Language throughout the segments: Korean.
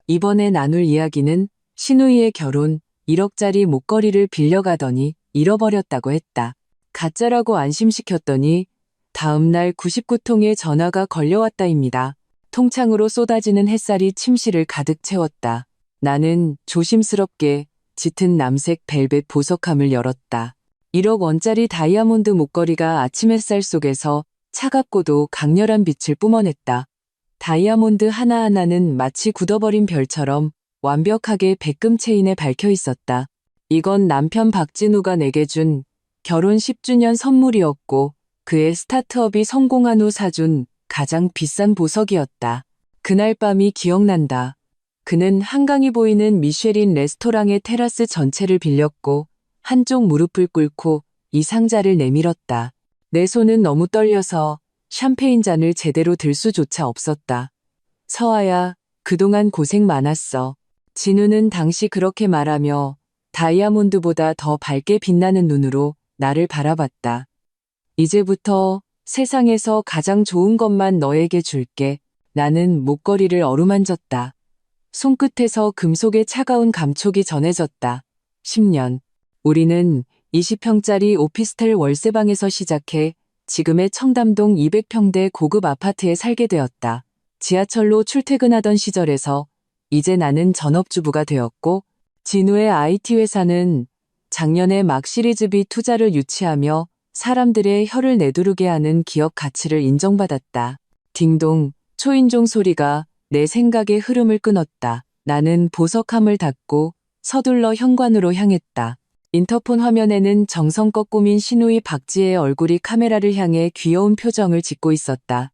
이번에 나눌 이야기는 신우이의 결혼, 1억짜리 목걸이를 빌려가더니 잃어버렸다고 했다. 가짜라고 안심시켰더니 다음날 99통의 전화가 걸려왔다입니다. 통창으로 쏟아지는 햇살이 침실을 가득 채웠다. 나는 조심스럽게 짙은 남색 벨벳 보석함을 열었다. 1억 원짜리 다이아몬드 목걸이가 아침 햇살 속에서 차갑고도 강렬한 빛을 뿜어냈다. 다이아몬드 하나하나는 마치 굳어버린 별처럼 완벽하게 백금 체인에 박혀 있었다. 이건 남편 박진우가 내게 준 결혼 10주년 선물이었고 그의 스타트업이 성공한 후 사준 가장 비싼 보석이었다. 그날 밤이 기억난다. 그는 한강이 보이는 미쉐린 레스토랑의 테라스 전체를 빌렸고 한쪽 무릎을 꿇고 이 상자를 내밀었다. 내 손은 너무 떨려서 샴페인 잔을 제대로 들 수조차 없었다. 서아야, 그동안 고생 많았어. 진우는 당시 그렇게 말하며 다이아몬드보다 더 밝게 빛나는 눈으로 나를 바라봤다. 이제부터 세상에서 가장 좋은 것만 너에게 줄게. 나는 목걸이를 어루만졌다. 손끝에서 금속의 차가운 감촉이 전해졌다. 10년. 우리는 20평짜리 오피스텔 월세방에서 시작해 지금의 청담동 200평대 고급 아파트에 살게 되었다. 지하철로 출퇴근하던 시절에서 이제 나는 전업주부가 되었고 진우의 IT 회사는 작년에 막 시리즈 B 투자를 유치하며 사람들의 혀를 내두르게 하는 기업 가치를 인정받았다. 딩동, 초인종 소리가 내 생각의 흐름을 끊었다. 나는 보석함을 닫고 서둘러 현관으로 향했다. 인터폰 화면에는 정성껏 꾸민 신우이 박지의 얼굴이 카메라를 향해 귀여운 표정을 짓고 있었다.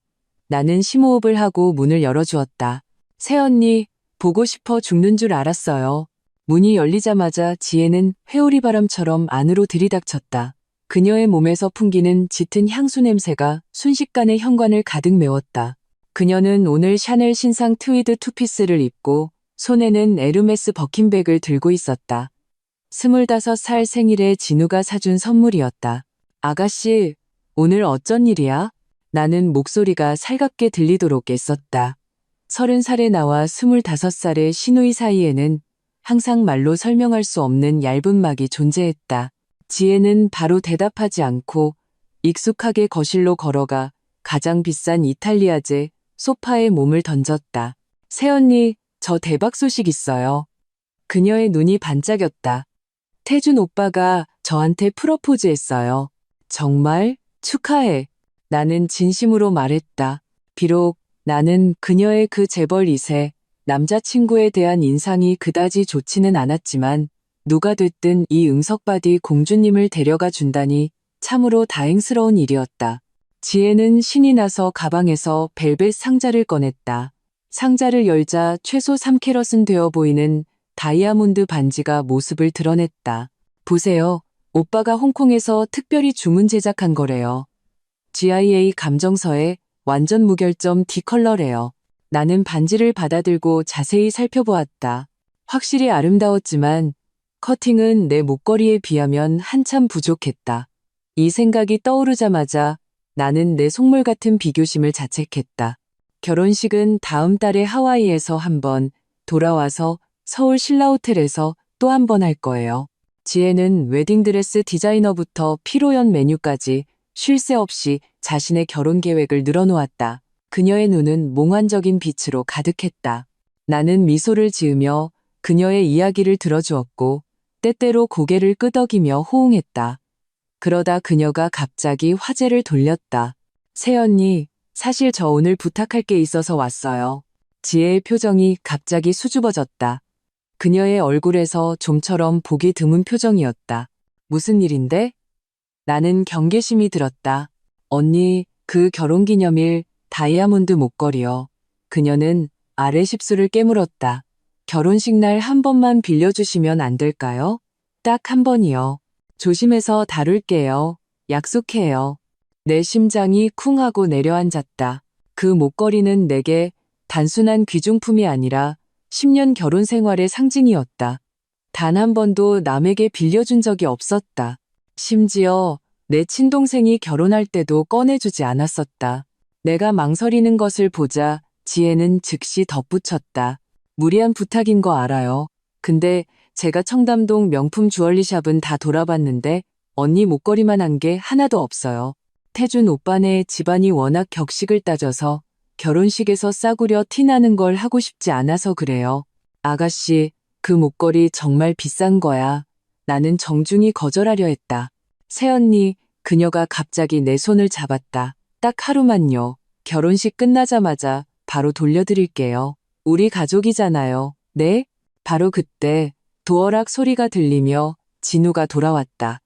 나는 심호흡을 하고 문을 열어주었다. 새언니, 보고 싶어 죽는 줄 알았어요. 문이 열리자마자 지혜는 회오리 바람처럼 안으로 들이닥쳤다. 그녀의 몸에서 풍기는 짙은 향수 냄새가 순식간에 현관을 가득 메웠다. 그녀는 오늘 샤넬 신상 트위드 투피스를 입고 손에는 에르메스 버킨백을 들고 있었다. 25살 생일에 진우가 사준 선물이었다. 아가씨, 오늘 어쩐 일이야? 나는 목소리가 살갑게 들리도록 애썼다. 30살에 나와 25살의 신우이 사이에는 항상 말로 설명할 수 없는 얇은 막이 존재했다. 지혜는 바로 대답하지 않고 익숙하게 거실로 걸어가 가장 비싼 이탈리아제 소파에 몸을 던졌다. 새언니, 저 대박 소식 있어요. 그녀의 눈이 반짝였다. 태준 오빠가 저한테 프러포즈 했어요. 정말? 축하해. 나는 진심으로 말했다. 비록 나는 그녀의 그 재벌 2세 남자친구에 대한 인상이 그다지 좋지는 않았지만 누가 됐든 이 응석바디 공주님을 데려가 준다니 참으로 다행스러운 일이었다. 지혜는 신이 나서 가방에서 벨벳 상자를 꺼냈다. 상자를 열자 최소 3캐럿은 되어 보이는 다이아몬드 반지가 모습을 드러냈다. 보세요. 오빠가 홍콩에서 특별히 주문 제작한 거래요. GIA 감정서에 완전 무결점 D컬러래요. 나는 반지를 받아들고 자세히 살펴보았다. 확실히 아름다웠지만 커팅은 내 목걸이에 비하면 한참 부족했다. 이 생각이 떠오르자마자 나는 내 속물 같은 비교심을 자책했다. 결혼식은 다음 달에 하와이에서 한 번, 돌아와서 서울 신라호텔에서 또 한 번 할 거예요. 지혜는 웨딩드레스 디자이너부터 피로연 메뉴까지 쉴 새 없이 자신의 결혼 계획을 늘어놓았다. 그녀의 눈은 몽환적인 빛으로 가득했다. 나는 미소를 지으며 그녀의 이야기를 들어주었고 때때로 고개를 끄덕이며 호응했다. 그러다 그녀가 갑자기 화제를 돌렸다. 새언니, 사실 저 오늘 부탁할 게 있어서 왔어요. 지혜의 표정이 갑자기 수줍어졌다. 그녀의 얼굴에서 좀처럼 보기 드문 표정이었다. 무슨 일인데? 나는 경계심이 들었다. 언니, 그 결혼기념일 다이아몬드 목걸이요. 그녀는 아래 십수를 깨물었다. 결혼식 날 한 번만 빌려주시면 안 될까요? 딱 한 번이요. 조심해서 다룰게요. 약속해요. 내 심장이 쿵 하고 내려앉았다. 그 목걸이는 내게 단순한 귀중품이 아니라 10년 결혼 생활의 상징이었다. 단 한 번도 남에게 빌려준 적이 없었다. 심지어 내 친동생이 결혼할 때도 꺼내주지 않았었다. 내가 망설이는 것을 보자 지혜는 즉시 덧붙였다. 무리한 부탁인 거 알아요. 근데 제가 청담동 명품 주얼리샵은 다 돌아봤는데 언니 목걸이만 한 게 하나도 없어요. 태준 오빠네 집안이 워낙 격식을 따져서 결혼식에서 싸구려 티나는 걸 하고 싶지 않아서 그래요. 아가씨, 그 목걸이 정말 비싼 거야. 나는 정중히 거절하려 했다. 새언니, 그녀가 갑자기 내 손을 잡았다. 딱 하루만요. 결혼식 끝나자마자 바로 돌려드릴게요. 우리 가족이잖아요. 네? 바로 그때 도어락 소리가 들리며 진우가 돌아왔다.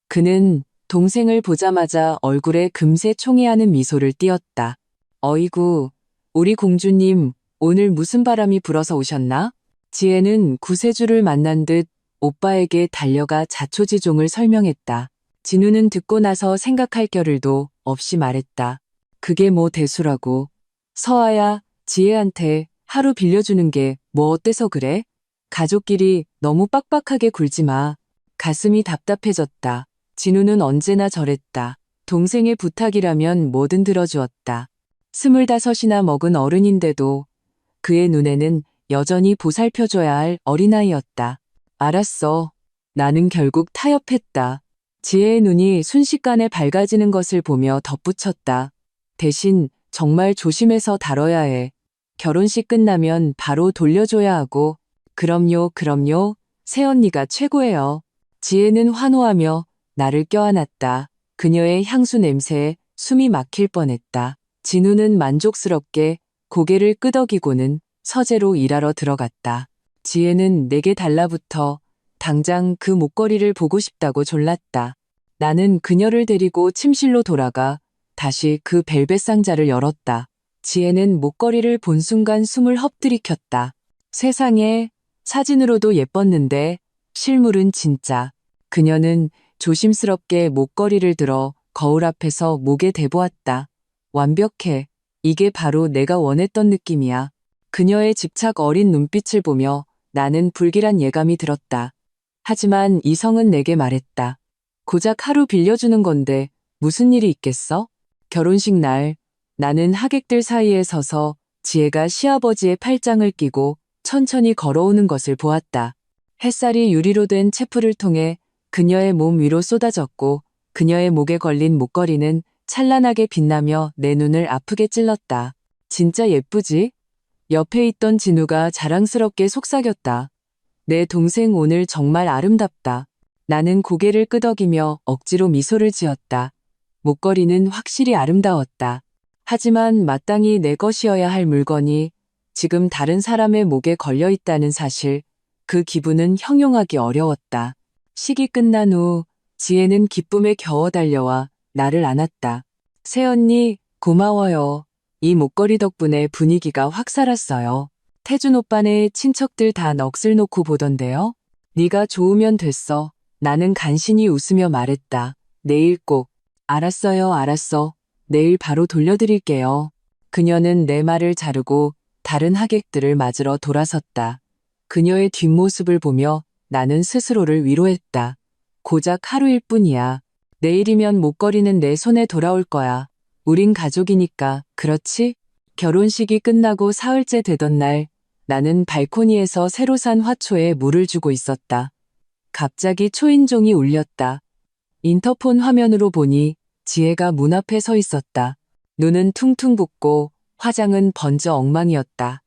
그는 동생을 보자마자 얼굴에 금세 총애하는 미소를 띄었다. 어이구, 우리 공주님, 오늘 무슨 바람이 불어서 오셨나? 지혜는 구세주를 만난 듯 오빠에게 달려가 자초지종을 설명했다. 진우는 듣고 나서 생각할 겨를도 없이 말했다. 그게 뭐 대수라고. 서아야, 지혜한테 하루 빌려주는 게 뭐 어때서 그래? 가족끼리 너무 빡빡하게 굴지 마. 가슴이 답답해졌다. 진우는 언제나 저랬다. 동생의 부탁이라면 뭐든 들어주었다. 25이나 먹은 어른인데도 그의 눈에는 여전히 보살펴줘야 할 어린아이였다. 알았어. 나는 결국 타협했다. 지혜의 눈이 순식간에 밝아지는 것을 보며 덧붙였다. 대신 정말 조심해서 다뤄야 해. 결혼식 끝나면 바로 돌려줘야 하고. 그럼요, 그럼요. 새언니가 최고예요. 지혜는 환호하며 나를 껴안았다. 그녀의 향수 냄새에 숨이 막힐 뻔했다. 진우는 만족스럽게 고개를 끄덕이고는 서재로 일하러 들어갔다. 지혜는 내게 달라붙어 당장 그 목걸이를 보고 싶다고 졸랐다. 나는 그녀를 데리고 침실로 돌아가 다시 그 벨벳 상자를 열었다. 지혜는 목걸이를 본 순간 숨을 헛들이켰다. 세상에, 사진으로도 예뻤는데 실물은 진짜. 그녀는 조심스럽게 목걸이를 들어 거울 앞에서 목에 대보았다. 완벽해. 이게 바로 내가 원했던 느낌이야. 그녀의 집착 어린 눈빛을 보며 나는 불길한 예감이 들었다. 하지만 이성은 내게 말했다. 고작 하루 빌려주는 건데 무슨 일이 있겠어? 결혼식 날 나는 하객들 사이에 서서 지혜가 시아버지의 팔짱을 끼고 천천히 걸어오는 것을 보았다. 햇살이 유리로 된 체프를 통해 그녀의 몸 위로 쏟아졌고 그녀의 목에 걸린 목걸이는 찬란하게 빛나며 내 눈을 아프게 찔렀다. 진짜 예쁘지? 옆에 있던 진우가 자랑스럽게 속삭였다. 내 동생 오늘 정말 아름답다. 나는 고개를 끄덕이며 억지로 미소를 지었다. 목걸이는 확실히 아름다웠다. 하지만 마땅히 내 것이어야 할 물건이 지금 다른 사람의 목에 걸려 있다는 사실, 그 기분은 형용하기 어려웠다. 식이 끝난 후 지혜는 기쁨에 겨워 달려와 나를 안았다. 새언니, 고마워요. 이 목걸이 덕분에 분위기가 확 살았어요. 태준 오빠네 친척들 다 넋을 놓고 보던데요. 네가 좋으면 됐어. 나는 간신히 웃으며 말했다. 내일 꼭. 알았어요, 알았어. 내일 바로 돌려드릴게요. 그녀는 내 말을 자르고 다른 하객들을 맞으러 돌아섰다. 그녀의 뒷모습을 보며 나는 스스로를 위로했다. 고작 하루일 뿐이야. 내일이면 목걸이는 내 손에 돌아올 거야. 우린 가족이니까, 그렇지? 결혼식이 끝나고 사흘째 되던 날, 나는 발코니에서 새로 산 화초에 물을 주고 있었다. 갑자기 초인종이 울렸다. 인터폰 화면으로 보니 지혜가 문 앞에 서 있었다. 눈은 퉁퉁 붓고 화장은 번져 엉망이었다.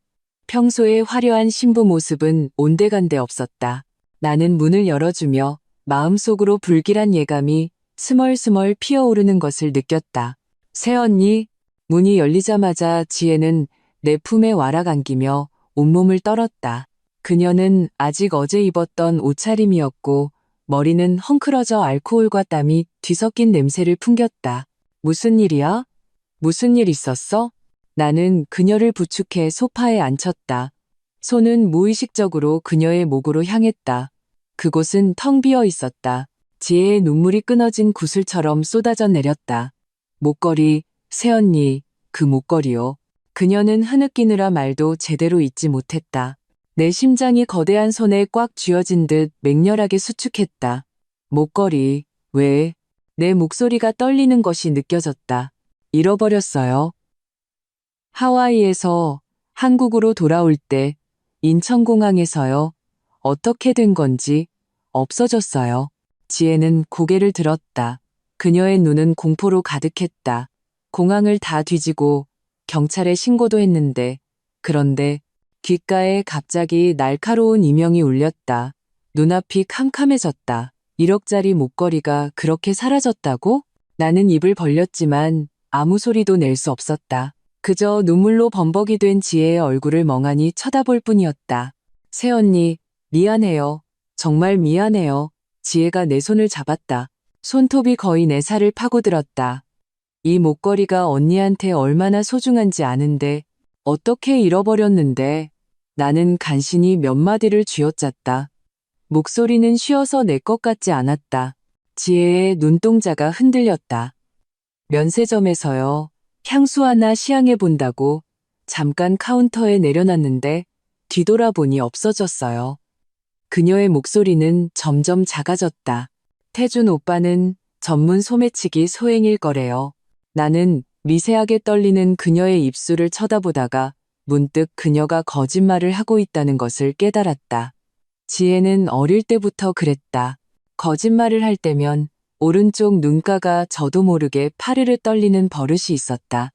평소의 화려한 신부 모습은 온데간데 없었다. 나는 문을 열어주며 마음속으로 불길한 예감이 스멀스멀 피어오르는 것을 느꼈다. 새언니, 문이 열리자마자 지혜는 내 품에 와락 안기며 온몸을 떨었다. 그녀는 아직 어제 입었던 옷차림이었고 머리는 헝클어져 알코올과 땀이 뒤섞인 냄새를 풍겼다. 무슨 일이야? 무슨 일 있었어? 나는 그녀를 부축해 소파에 앉혔다. 손은 무의식적으로 그녀의 목으로 향했다. 그곳은 텅 비어 있었다. 지혜의 눈물이 끊어진 구슬처럼 쏟아져 내렸다. 목걸이, 새언니, 그 목걸이요. 그녀는 흐느끼느라 말도 제대로 잊지 못했다. 내 심장이 거대한 손에 꽉 쥐어진 듯 맹렬하게 수축했다. 목걸이, 왜? 내 목소리가 떨리는 것이 느껴졌다. 잃어버렸어요. 하와이에서 한국으로 돌아올 때 인천공항에서요. 어떻게 된 건지 없어졌어요. 지혜는 고개를 들었다. 그녀의 눈은 공포로 가득했다. 공항을 다 뒤지고 경찰에 신고도 했는데 그런데 귓가에 갑자기 날카로운 이명이 울렸다. 눈앞이 캄캄해졌다. 1억짜리 목걸이가 그렇게 사라졌다고? 나는 입을 벌렸지만 아무 소리도 낼 수 없었다. 그저 눈물로 범벅이 된 지혜의 얼굴을 멍하니 쳐다볼 뿐이었다. 새언니, 미안해요. 정말 미안해요. 지혜가 내 손을 잡았다. 손톱이 거의 내 살을 파고들었다. 이 목걸이가 언니한테 얼마나 소중한지 아는데 어떻게 잃어버렸는데 나는 간신히 몇 마디를 쥐어짰다. 목소리는 쉬어서 내 것 같지 않았다. 지혜의 눈동자가 흔들렸다. 면세점에서요. 향수 하나 시향해 본다고 잠깐 카운터에 내려놨는데 뒤돌아보니 없어졌어요. 그녀의 목소리는 점점 작아졌다. 태준 오빠는 전문 소매치기 소행일 거래요. 나는 미세하게 떨리는 그녀의 입술을 쳐다보다가 문득 그녀가 거짓말을 하고 있다는 것을 깨달았다. 지혜는 어릴 때부터 그랬다. 거짓말을 할 때면 오른쪽 눈가가 저도 모르게 파르르 떨리는 버릇이 있었다.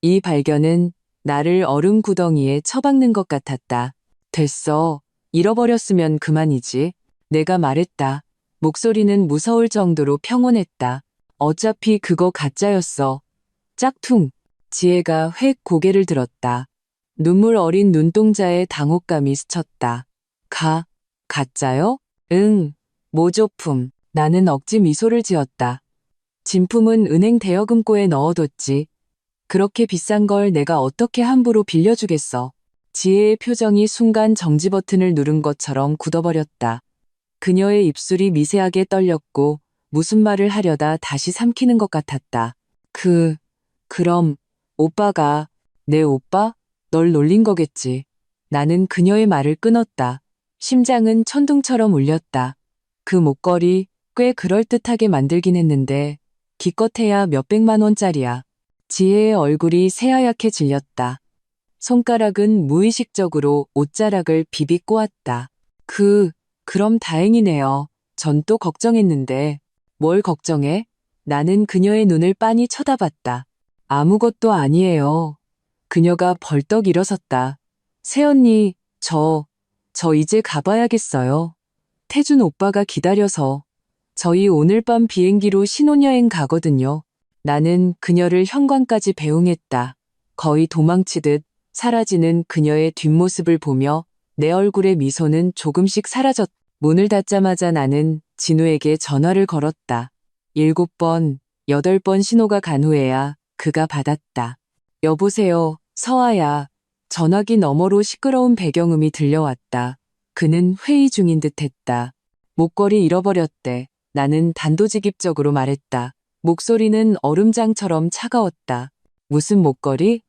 이 발견은 나를 얼음 구덩이에 처박는 것 같았다. 됐어. 잃어버렸으면 그만이지. 내가 말했다. 목소리는 무서울 정도로 평온했다. 어차피 그거 가짜였어. 짝퉁. 지혜가 획 고개를 들었다. 눈물 어린 눈동자에 당혹감이 스쳤다. 가짜요? 응. 모조품. 나는 억지 미소를 지었다. 진품은 은행 대여금고에 넣어뒀지. 그렇게 비싼 걸 내가 어떻게 함부로 빌려주겠어. 지혜의 표정이 순간 정지 버튼을 누른 것처럼 굳어버렸다. 그녀의 입술이 미세하게 떨렸고 무슨 말을 하려다 다시 삼키는 것 같았다. 그럼 오빠가 내 오빠? 널 놀린 거겠지. 나는 그녀의 말을 끊었다. 심장은 천둥처럼 울렸다. 그 목걸이 꽤 그럴듯하게 만들긴 했는데 기껏해야 몇백만 원짜리야. 지혜의 얼굴이 새하얗게 질렸다. 손가락은 무의식적으로 옷자락을 비비 꼬았다. 그럼 다행이네요. 전 또 걱정했는데. 뭘 걱정해? 나는 그녀의 눈을 빤히 쳐다봤다. 아무것도 아니에요. 그녀가 벌떡 일어섰다. 새언니, 저 이제 가봐야겠어요. 태준 오빠가 기다려서. 저희 오늘 밤 비행기로 신혼여행 가거든요. 나는 그녀를 현관까지 배웅했다. 거의 도망치듯 사라지는 그녀의 뒷모습을 보며 내 얼굴의 미소는 조금씩 사라졌다. 문을 닫자마자 나는 진우에게 전화를 걸었다. 7번, 8번 신호가 간 후에야 그가 받았다. 여보세요, 서아야. 전화기 너머로 시끄러운 배경음이 들려왔다. 그는 회의 중인 듯 했다. 목걸이 잃어버렸대. 나는 단도직입적으로 말했다. 목소리는 얼음장처럼 차가웠다. 무슨 목걸이?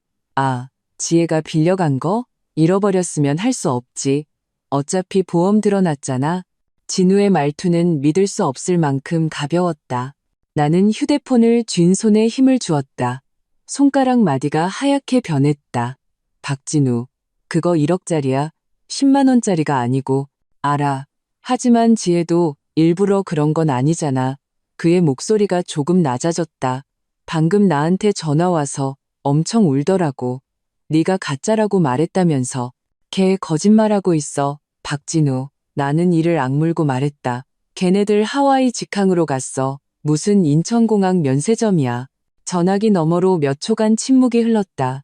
지혜가 빌려간 거? 잃어버렸으면 할 수 없지. 어차피 보험 들어놨잖아. 진우의 말투는 믿을 수 없을 만큼 가벼웠다. 나는 휴대폰을 쥔 손에 힘을 주었다. 손가락 마디가 하얗게 변했다. 박진우, 그거 1억짜리야. 10만 원짜리가 아니고. 알아. 하지만 지혜도 일부러 그런 건 아니잖아. 그의 목소리가 조금 낮아졌다. 방금 나한테 전화 와서 엄청 울더라고. 네가 가짜라고 말했다면서. 걔 거짓말하고 있어. 박진우. 나는 이를 악물고 말했다. 걔네들 하와이 직항으로 갔어. 무슨 인천공항 면세점이야. 전화기 너머로 몇 초간 침묵이 흘렀다.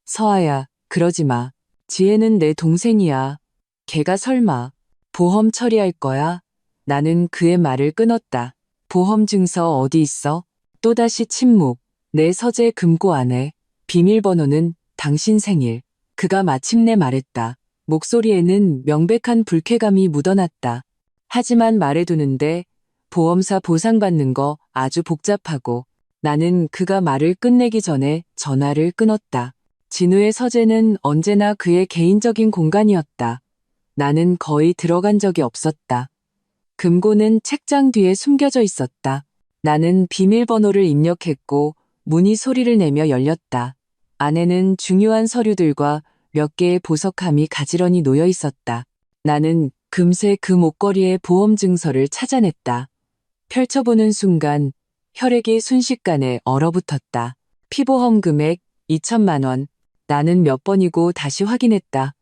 서아야, 그러지 마. 지혜는 내 동생이야. 걔가 설마 보험 처리할 거야? 나는 그의 말을 끊었다. 보험 증서 어디 있어? 또다시 침묵. 내 서재 금고 안에. 비밀번호는 당신 생일. 그가 마침내 말했다. 목소리에는 명백한 불쾌감이 묻어났다. 하지만 말해두는데 보험사 보상받는 거 아주 복잡하고. 나는 그가 말을 끝내기 전에 전화를 끊었다. 진우의 서재는 언제나 그의 개인적인 공간이었다. 나는 거의 들어간 적이 없었다. 금고는 책장 뒤에 숨겨져 있었다. 나는 비밀번호를 입력했고 문이 소리를 내며 열렸다. 안에는 중요한 서류들과 몇 개의 보석함이 가지런히 놓여 있었다. 나는 금세 그 목걸이의 보험 증서를 찾아냈다. 펼쳐보는 순간 혈액이 순식간에 얼어붙었다. 피보험 금액 2천만 원. 나는 몇 번이고 다시 확인했다.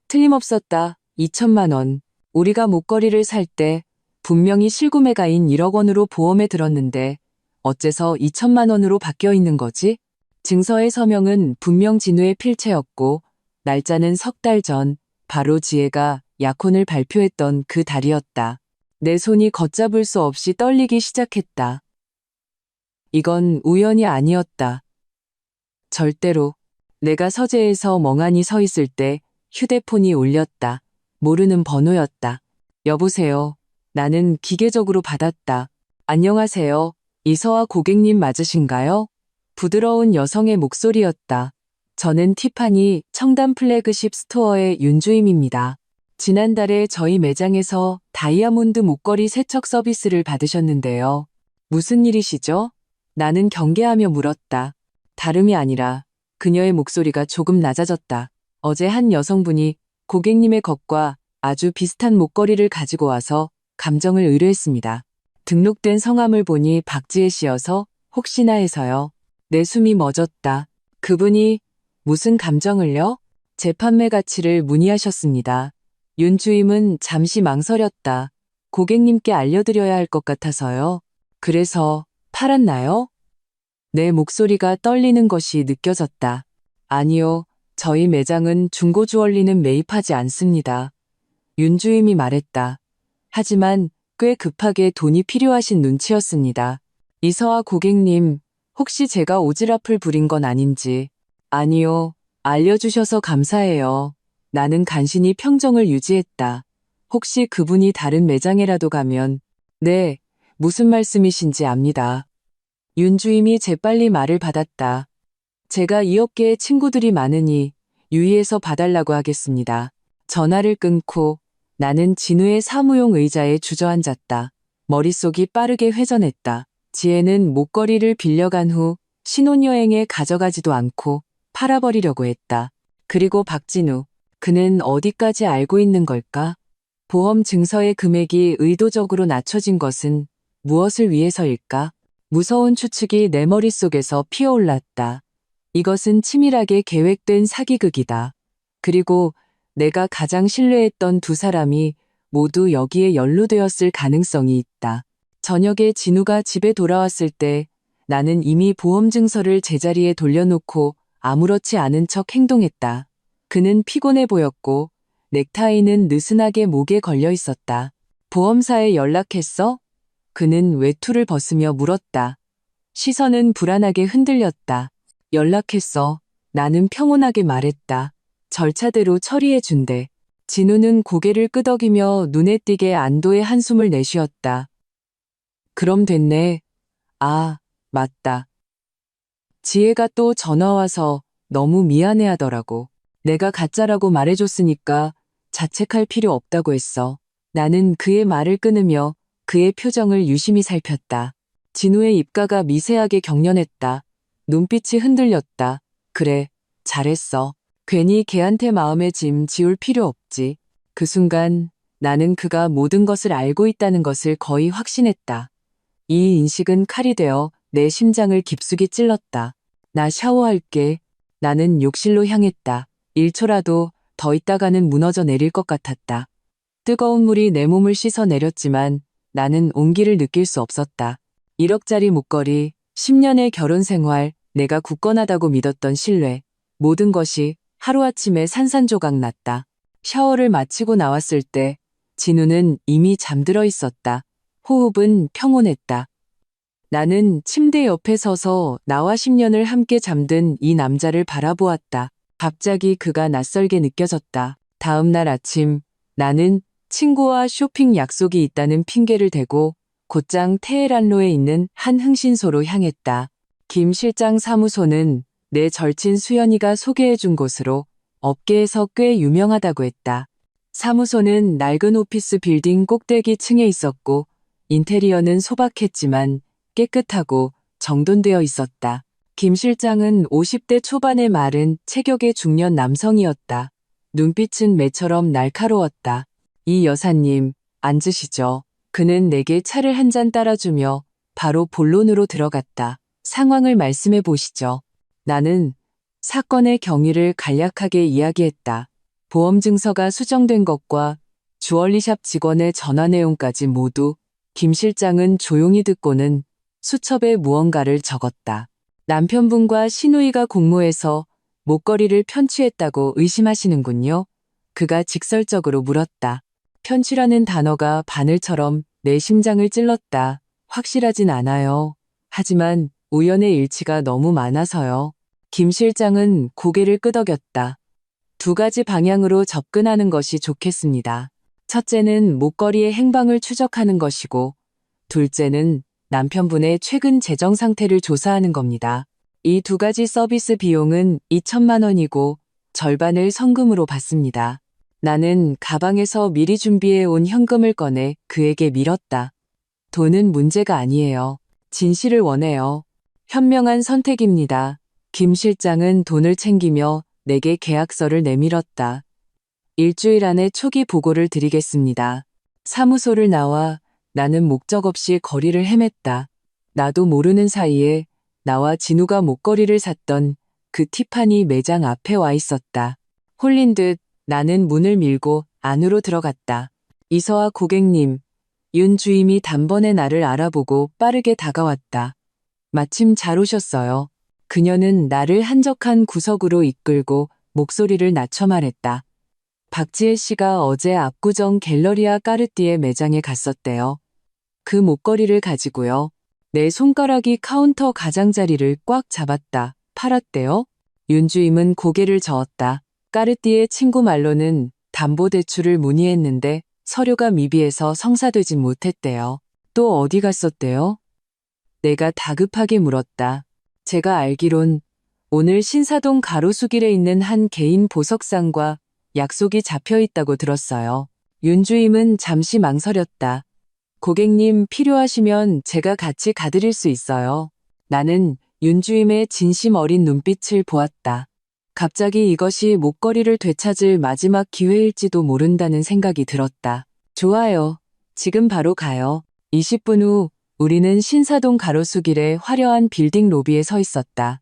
틀림없었다. 2천만 원. 우리가 목걸이를 살 때 분명히 실구매가인 1억 원으로 보험에 들었는데 어째서 2천만 원으로 바뀌어 있는 거지? 증서의 서명은 분명 진우의 필체였고 날짜는 석 달 전 바로 지혜가 약혼을 발표했던 그 달이었다. 내 손이 걷잡을 수 없이 떨리기 시작했다. 이건 우연이 아니었다. 절대로. 내가 서재에서 멍하니 서 있을 때 휴대폰이 울렸다. 모르는 번호였다. 여보세요. 나는 기계적으로 받았다. 안녕하세요. 이서아 고객님 맞으신가요? 부드러운 여성의 목소리였다. 저는 티파니 청담 플래그십 스토어의 윤주임입니다. 지난달에 저희 매장에서 다이아몬드 목걸이 세척 서비스를 받으셨는데요. 무슨 일이시죠? 나는 경계하며 물었다. 다름이 아니라 그녀의 목소리가 조금 낮아졌다. 어제 한 여성분이 고객님의 것과 아주 비슷한 목걸이를 가지고 와서 감정을 의뢰했습니다. 등록된 성함을 보니 박지혜 씨여서 혹시나 해서요. 내 숨이 멎었다. 그분이 무슨 감정을요? 재판매 가치를 문의하셨습니다. 윤 주임은 잠시 망설였다. 고객님께 알려드려야 할 것 같아서요. 그래서 팔았나요? 내 목소리가 떨리는 것이 느껴졌다. 아니요. 저희 매장은 중고 주얼리는 매입하지 않습니다. 윤 주임이 말했다. 하지만 꽤 급하게 돈이 필요하신 눈치였습니다. 이서아 고객님, 혹시 제가 오지랖을 부린 건 아닌지. 아니요. 알려주셔서 감사해요. 나는 간신히 평정을 유지했다. 혹시 그분이 다른 매장에라도 가면, 네, 무슨 말씀이신지 압니다. 윤 주임이 재빨리 말을 받았다. 제가 이 업계에 친구들이 많으니 유의해서 봐달라고 하겠습니다. 전화를 끊고 나는 진우의 사무용 의자에 주저앉았다. 머릿속이 빠르게 회전했다. 지혜는 목걸이를 빌려간 후 신혼여행에 가져가지도 않고 팔아버리려고 했다. 그리고 박진우, 그는 어디까지 알고 있는 걸까? 보험 증서의 금액이 의도적으로 낮춰진 것은 무엇을 위해서일까? 무서운 추측이 내 머릿속에서 피어올랐다. 이것은 치밀하게 계획된 사기극이다. 그리고 내가 가장 신뢰했던 두 사람이 모두 여기에 연루되었을 가능성이 있다. 저녁에 진우가 집에 돌아왔을 때 나는 이미 보험 증서를 제자리에 돌려놓고 아무렇지 않은 척 행동했다. 그는 피곤해 보였고 넥타이는 느슨하게 목에 걸려 있었다. 보험사에 연락했어? 그는 외투를 벗으며 물었다. 시선은 불안하게 흔들렸다. 연락했어. 나는 평온하게 말했다. 절차대로 처리해준대. 진우는 고개를 끄덕이며 눈에 띄게 안도의 한숨을 내쉬었다. 그럼 됐네. 아, 맞다. 지혜가 또 전화와서 너무 미안해하더라고. 내가 가짜라고 말해줬으니까 자책할 필요 없다고 했어. 나는 그의 말을 끊으며 그의 표정을 유심히 살폈다. 진우의 입가가 미세하게 경련했다. 눈빛이 흔들렸다. 그래, 잘했어. 괜히 걔한테 마음의 짐 지울 필요 없지. 그 순간 나는 그가 모든 것을 알고 있다는 것을 거의 확신했다. 이 인식은 칼이 되어 내 심장을 깊숙이 찔렀다. 나 샤워할게. 나는 욕실로 향했다. 1초라도 더 있다가는 무너져 내릴 것 같았다. 뜨거운 물이 내 몸을 씻어 내렸지만 나는 온기를 느낄 수 없었다. 1억짜리 목걸이, 10년의 결혼 생활, 내가 굳건하다고 믿었던 신뢰, 모든 것이 하루아침에 산산조각 났다. 샤워를 마치고 나왔을 때 진우는 이미 잠들어 있었다. 호흡은 평온했다. 나는 침대 옆에 서서 나와 10년을 함께 잠든 이 남자를 바라보았다. 갑자기 그가 낯설게 느껴졌다. 다음 날 아침 나는 친구와 쇼핑 약속이 있다는 핑계를 대고 곧장 테헤란로에 있는 한 흥신소로 향했다. 김 실장 사무소는 내 절친 수연이가 소개해준 곳으로 업계에서 꽤 유명하다고 했다. 사무소는 낡은 오피스 빌딩 꼭대기 층에 있었고 인테리어는 소박했지만 깨끗하고 정돈되어 있었다. 김 실장은 50대 초반의 마른 체격의 중년 남성이었다. 눈빛은 매처럼 날카로웠다. 이 여사님, 앉으시죠. 그는 내게 차를 한 잔 따라주며 바로 본론으로 들어갔다. 상황을 말씀해 보시죠. 나는 사건의 경위를 간략하게 이야기했다. 보험 증서가 수정된 것과 주얼리샵 직원의 전화 내용까지 모두. 김 실장은 조용히 듣고는 수첩에 무언가를 적었다. 남편분과 시누이가 공모해서 목걸이를 편취했다고 의심하시는군요. 그가 직설적으로 물었다. 편취라는 단어가 바늘처럼 내 심장을 찔렀다. 확실하진 않아요. 하지만 우연의 일치가 너무 많아서요. 김 실장은 고개를 끄덕였다. 두 가지 방향으로 접근하는 것이 좋겠습니다. 첫째는 목걸이의 행방을 추적하는 것이고, 둘째는 남편분의 최근 재정 상태를 조사하는 겁니다. 이 두 가지 서비스 비용은 2천만 원이고 절반을 성금으로 받습니다. 나는 가방에서 미리 준비해 온 현금을 꺼내 그에게 밀었다. 돈은 문제가 아니에요. 진실을 원해요. 현명한 선택입니다. 김 실장은 돈을 챙기며 내게 계약서를 내밀었다. 일주일 안에 초기 보고를 드리겠습니다. 사무소를 나와 나는 목적 없이 거리를 헤맸다. 나도 모르는 사이에 나와 진우가 목걸이를 샀던 그 티파니 매장 앞에 와 있었다. 홀린 듯 나는 문을 밀고 안으로 들어갔다. 이서아 고객님, 윤 주임이 단번에 나를 알아보고 빠르게 다가왔다. 마침 잘 오셨어요. 그녀는 나를 한적한 구석으로 이끌고 목소리를 낮춰 말했다. 박지혜 씨가 어제 압구정 갤러리아 까르띠에 매장에 갔었대요. 그 목걸이를 가지고요. 내 손가락이 카운터 가장자리를 꽉 잡았다. 팔았대요? 윤 주임은 고개를 저었다. 까르띠에 친구 말로는 담보대출을 문의했는데 서류가 미비해서 성사되진 못했대요. 또 어디 갔었대요? 내가 다급하게 물었다. 제가 알기론 오늘 신사동 가로수길에 있는 한 개인 보석상과 약속이 잡혀 있다고 들었어요. 윤 주임은 잠시 망설였다. 고객님 필요하시면 제가 같이 가드릴 수 있어요. 나는 윤 주임의 진심 어린 눈빛을 보았다. 갑자기 이것이 목걸이를 되찾을 마지막 기회일지도 모른다는 생각이 들었다. 좋아요. 지금 바로 가요. 20분 후 우리는 신사동 가로수길의 화려한 빌딩 로비에 서 있었다.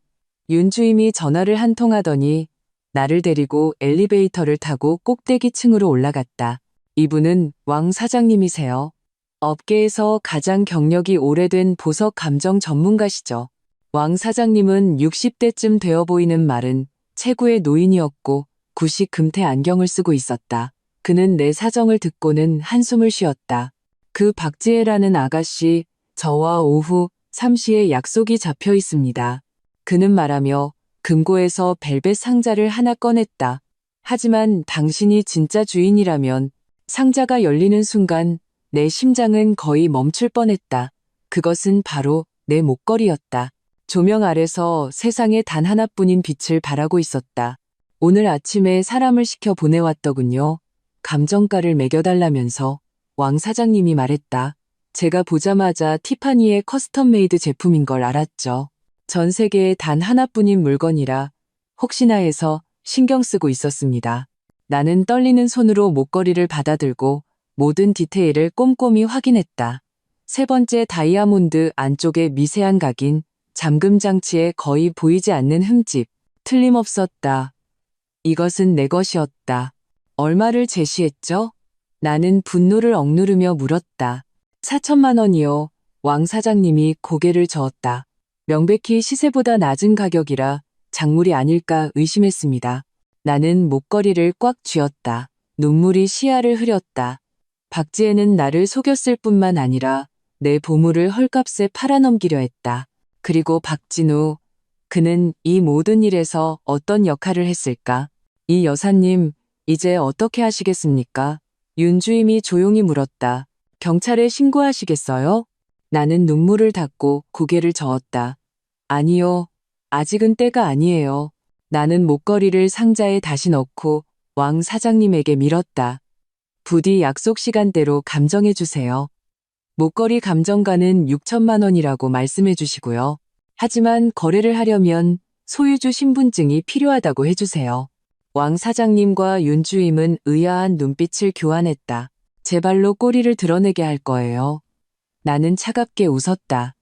윤 주임이 전화를 한 통 하더니 나를 데리고 엘리베이터를 타고 꼭대기층으로 올라갔다. 이분은 왕 사장님이세요. 업계에서 가장 경력이 오래된 보석 감정 전문가시죠. 왕 사장님은 60대쯤 되어 보이는 마른 체구의 노인이었고 구식 금태 안경을 쓰고 있었다. 그는 내 사정을 듣고는 한숨을 쉬었다. 그 박지혜라는 아가씨, 저와 오후 3시에 약속이 잡혀 있습니다. 그는 말하며 금고에서 벨벳 상자를 하나 꺼냈다. 하지만 당신이 진짜 주인이라면 상자가 열리는 순간 내 심장은 거의 멈출 뻔했다. 그것은 바로 내 목걸이였다. 조명 아래서 세상에 단 하나뿐인 빛을 발하고 있었다. 오늘 아침에 사람을 시켜 보내왔더군요. 감정가를 매겨달라면서 왕 사장님이 말했다. 제가 보자마자 티파니의 커스텀 메이드 제품인 걸 알았죠. 전 세계에 단 하나뿐인 물건이라 혹시나 해서 신경 쓰고 있었습니다. 나는 떨리는 손으로 목걸이를 받아들고 모든 디테일을 꼼꼼히 확인했다. 세 번째 다이아몬드 안쪽에 미세한 각인, 잠금 장치에 거의 보이지 않는 흠집, 틀림없었다. 이것은 내 것이었다. 얼마를 제시했죠? 나는 분노를 억누르며 물었다. 4천만 원이요. 왕 사장님이 고개를 저었다. 명백히 시세보다 낮은 가격이라 작물이 아닐까 의심했습니다. 나는 목걸이를 꽉 쥐었다. 눈물이 시야를 흐렸다. 박지혜는 나를 속였을 뿐만 아니라 내 보물을 헐값에 팔아넘기려 했다. 그리고 박진우, 그는 이 모든 일에서 어떤 역할을 했을까? 이 여사님, 이제 어떻게 하시겠습니까? 윤 주임이 조용히 물었다. 경찰에 신고하시겠어요? 나는 눈물을 닦고 고개를 저었다. 아니요, 아직은 때가 아니에요. 나는 목걸이를 상자에 다시 넣고 왕 사장님에게 밀었다. 부디 약속 시간대로 감정해 주세요. 목걸이 감정가는 6천만 원이라고 말씀해 주시고요. 하지만 거래를 하려면 소유주 신분증이 필요하다고 해주세요. 왕 사장님과 윤 주임은 의아한 눈빛을 교환했다. 제 발로 꼬리를 드러내게 할 거예요. 나는 차갑게 웃었다.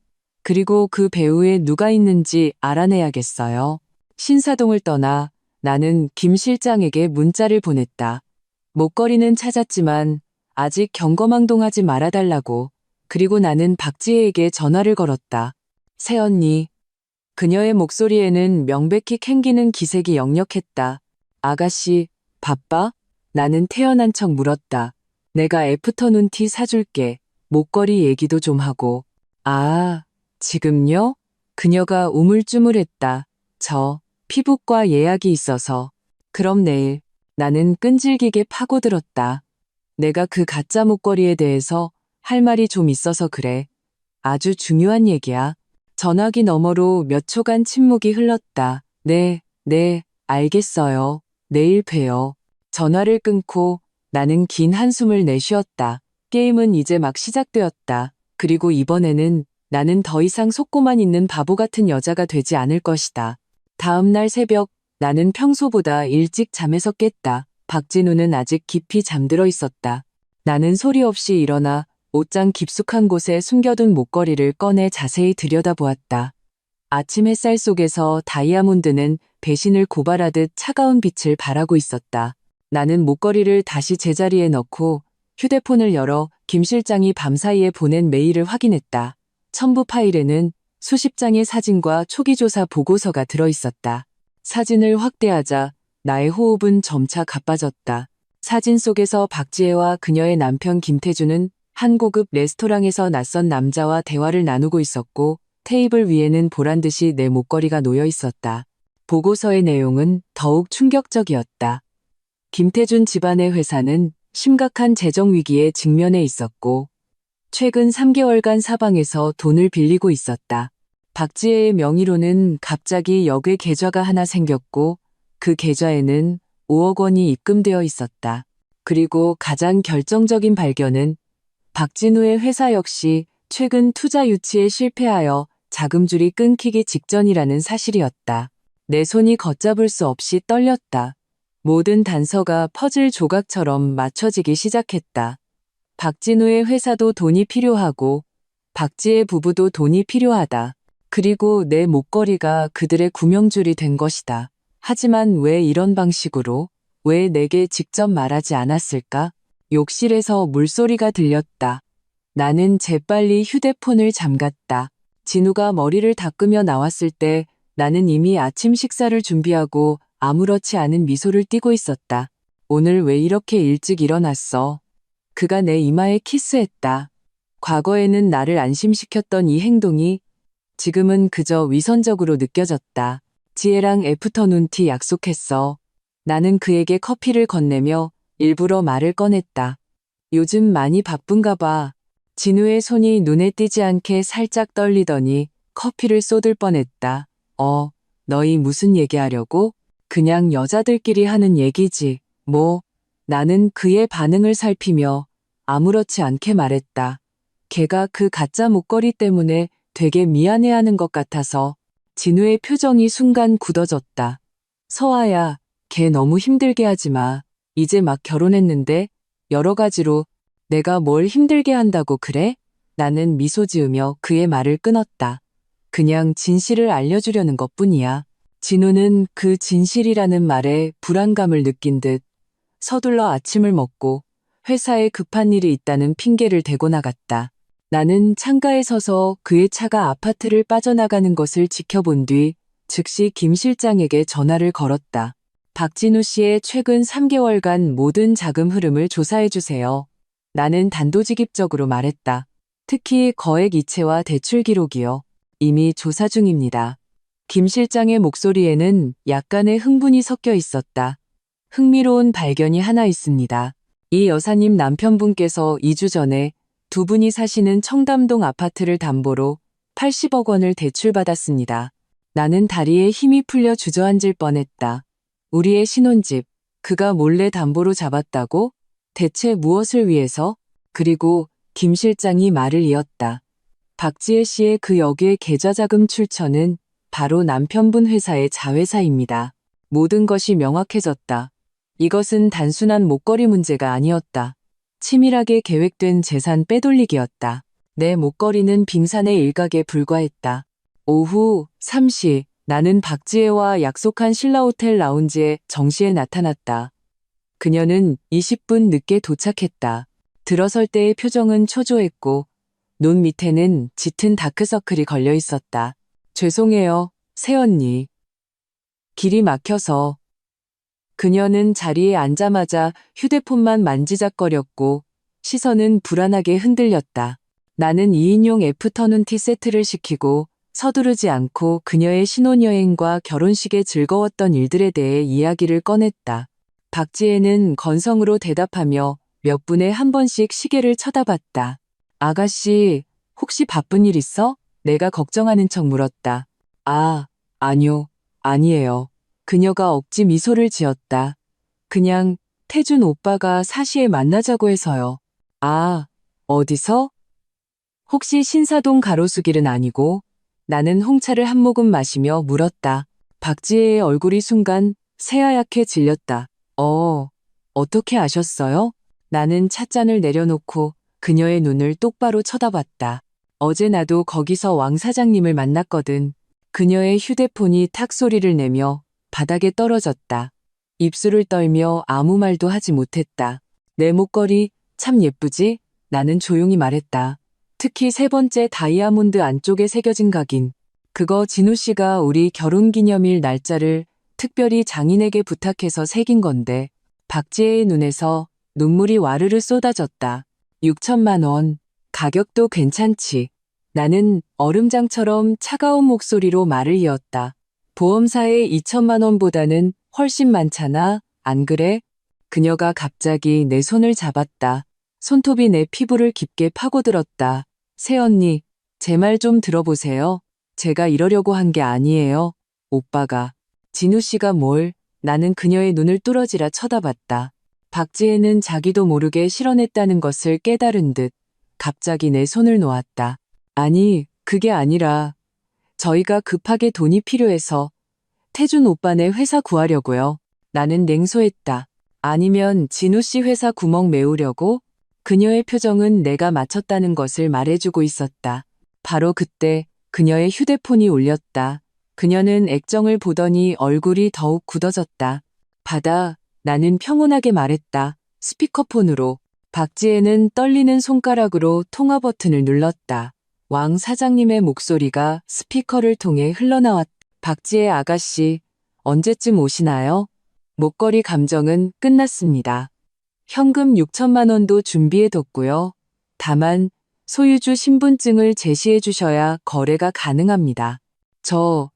그리고 그 배후에 누가 있는지 알아내야겠어요. 신사동을 떠나 나는 김 실장에게 문자를 보냈다. 목걸이는 찾았지만 아직 경거망동하지 말아달라고. 그리고 나는 박지혜에게 전화를 걸었다. 새언니. 그녀의 목소리에는 명백히 캥기는 기색이 역력했다. 아가씨, 바빠? 나는 태연한 척 물었다. 내가 애프터눈 티 사줄게. 목걸이 얘기도 좀 하고. 아, 지금요? 그녀가 우물쭈물했다. 저, 피부과 예약이 있어서. 그럼 내일. 나는 끈질기게 파고들었다. 내가 그 가짜 목걸이에 대해서 할 말이 좀 있어서 그래. 아주 중요한 얘기야. 전화기 너머로 몇 초간 침묵이 흘렀다. 네, 알겠어요. 내일 봬요. 전화를 끊고 나는 긴 한숨을 내쉬었다. 게임은 이제 막 시작되었다. 그리고 이번에는 나는 더 이상 속고만 있는 바보 같은 여자가 되지 않을 것이다. 다음 날 새벽 나는 평소보다 일찍 잠에서 깼다. 박진우는 아직 깊이 잠들어 있었다. 나는 소리 없이 일어나 옷장 깊숙한 곳에 숨겨둔 목걸이를 꺼내 자세히 들여다보았다. 아침 햇살 속에서 다이아몬드는 배신을 고발하듯 차가운 빛을 발하고 있었다. 나는 목걸이를 다시 제자리에 넣고 휴대폰을 열어 김 실장이 밤사이에 보낸 메일을 확인했다. 첨부 파일에는 수십 장의 사진과 초기조사 보고서가 들어있었다. 사진을 확대하자 나의 호흡은 점차 가빠졌다. 사진 속에서 박지혜와 그녀의 남편 김태주는 한 고급 레스토랑에서 낯선 남자와 대화를 나누고 있었고 테이블 위에는 보란듯이 내 목걸이가 놓여 있었다. 보고서의 내용은 더욱 충격적이었다. 김태준 집안의 회사는 심각한 재정 위기에 직면해 있었고 최근 3개월간 사방에서 돈을 빌리고 있었다. 박지혜의 명의로는 갑자기 역외 계좌가 하나 생겼고 그 계좌에는 5억 원이 입금되어 있었다. 그리고 가장 결정적인 발견은 박진우의 회사 역시 최근 투자 유치에 실패하여 자금줄이 끊기기 직전이라는 사실이었다. 내 손이 걷잡을 수 없이 떨렸다. 모든 단서가 퍼즐 조각처럼 맞춰지기 시작했다. 박진우의 회사도 돈이 필요하고 박지혜 부부도 돈이 필요하다. 그리고 내 목걸이가 그들의 구명줄이 된 것이다. 하지만 왜 이런 방식으로? 왜 내게 직접 말하지 않았을까? 욕실에서 물소리가 들렸다. 나는 재빨리 휴대폰을 잠갔다. 진우가 머리를 닦으며 나왔을 때 나는 이미 아침 식사를 준비하고 아무렇지 않은 미소를 띠고 있었다. 오늘 왜 이렇게 일찍 일어났어? 그가 내 이마에 키스했다. 과거에는 나를 안심시켰던 이 행동이 지금은 그저 위선적으로 느껴졌다. 지혜랑 애프터눈 티 약속했어. 나는 그에게 커피를 건네며 일부러 말을 꺼냈다. 요즘 많이 바쁜가 봐. 진우의 손이 눈에 띄지 않게 살짝 떨리더니 커피를 쏟을 뻔했다. 너희 무슨 얘기하려고? 그냥 여자들끼리 하는 얘기지. 뭐? 나는 그의 반응을 살피며 아무렇지 않게 말했다. 걔가 그 가짜 목걸이 때문에 되게 미안해하는 것 같아서. 진우의 표정이 순간 굳어졌다. 서아야, 걔 너무 힘들게 하지 마. 이제 막 결혼했는데 여러 가지로 내가 뭘 힘들게 한다고 그래? 나는 미소 지으며 그의 말을 끊었다. 그냥 진실을 알려주려는 것뿐이야. 진우는 그 진실이라는 말에 불안감을 느낀 듯 서둘러 아침을 먹고 회사에 급한 일이 있다는 핑계를 대고 나갔다. 나는 창가에 서서 그의 차가 아파트를 빠져나가는 것을 지켜본 뒤 즉시 김 실장에게 전화를 걸었다. 박진우 씨의 최근 3개월간 모든 자금 흐름을 조사해 주세요. 나는 단도직입적으로 말했다. 특히 거액 이체와 대출 기록이요. 이미 조사 중입니다. 김 실장의 목소리에는 약간의 흥분이 섞여 있었다. 흥미로운 발견이 하나 있습니다. 이 여사님 남편분께서 2주 전에 두 분이 사시는 청담동 아파트를 담보로 80억 원을 대출받았습니다. 나는 다리에 힘이 풀려 주저앉을 뻔했다. 우리의 신혼집, 그가 몰래 담보로 잡았다고? 대체 무엇을 위해서? 그리고 김 실장이 말을 이었다. 박지혜 씨의 그 역의 계좌자금 출처는 바로 남편분 회사의 자회사입니다. 모든 것이 명확해졌다. 이것은 단순한 목걸이 문제가 아니었다. 치밀하게 계획된 재산 빼돌리기였다. 내 목걸이는 빙산의 일각에 불과했다. 오후 3시 나는 박지혜와 약속한 신라호텔 라운지에 정시에 나타났다. 그녀는 20분 늦게 도착했다. 들어설 때의 표정은 초조했고 눈 밑에는 짙은 다크서클이 걸려 있었다. 죄송해요, 새언니. 길이 막혀서. 그녀는 자리에 앉자마자 휴대폰만 만지작거렸고 시선은 불안하게 흔들렸다. 나는 2인용 애프터눈 티 세트를 시키고 서두르지 않고 그녀의 신혼여행과 결혼식에 즐거웠던 일들에 대해 이야기를 꺼냈다. 박지혜는 건성으로 대답하며 몇 분에 한 번씩 시계를 쳐다봤다. 아가씨, 혹시 바쁜 일 있어? 내가 걱정하는 척 물었다. 아니요, 아니에요. 그녀가 억지 미소를 지었다. 그냥 태준 오빠가 사시에 만나자고 해서요. 어디서? 혹시 신사동 가로수길은 아니고? 나는 홍차를 한 모금 마시며 물었다. 박지혜의 얼굴이 순간 새하얗게 질렸다. 어떻게 아셨어요? 나는 찻잔을 내려놓고 그녀의 눈을 똑바로 쳐다봤다. 어제 나도 거기서 왕 사장님을 만났거든. 그녀의 휴대폰이 탁 소리를 내며 바닥에 떨어졌다. 입술을 떨며 아무 말도 하지 못했다. 내 목걸이 참 예쁘지? 나는 조용히 말했다. 특히 세 번째 다이아몬드 안쪽에 새겨진 각인. 그거 진우 씨가 우리 결혼기념일 날짜를 특별히 장인에게 부탁해서 새긴 건데 박지혜의 눈에서 눈물이 와르르 쏟아졌다. 6천만 원. 가격도 괜찮지. 나는 얼음장처럼 차가운 목소리로 말을 이었다. 보험사의 2천만 원보다는 훨씬 많잖아. 안 그래? 그녀가 갑자기 내 손을 잡았다. 손톱이 내 피부를 깊게 파고들었다. 새언니, 제 말 좀 들어보세요. 제가 이러려고 한 게 아니에요. 오빠가. 진우 씨가 뭘? 나는 그녀의 눈을 뚫어지라 쳐다봤다. 박지혜는 자기도 모르게 실언했다는 것을 깨달은 듯 갑자기 내 손을 놓았다. 아니, 그게 아니라 저희가 급하게 돈이 필요해서 태준 오빠네 회사 구하려고요. 나는 냉소했다. 아니면 진우 씨 회사 구멍 메우려고? 그녀의 표정은 내가 맞췄다는 것을 말해주고 있었다. 바로 그때 그녀의 휴대폰이 울렸다. 그녀는 액정을 보더니 얼굴이 더욱 굳어졌다. 받아, 나는 평온하게 말했다. 스피커폰으로. 박지혜는 떨리는 손가락으로 통화 버튼을 눌렀다. 왕 사장님의 목소리가 스피커를 통해 흘러나왔다. 박지혜 아가씨, 언제쯤 오시나요? 목걸이 감정은 끝났습니다. 현금 6천만 원도 준비해뒀고요. 다만 소유주 신분증을 제시해 주셔야 거래가 가능합니다. 저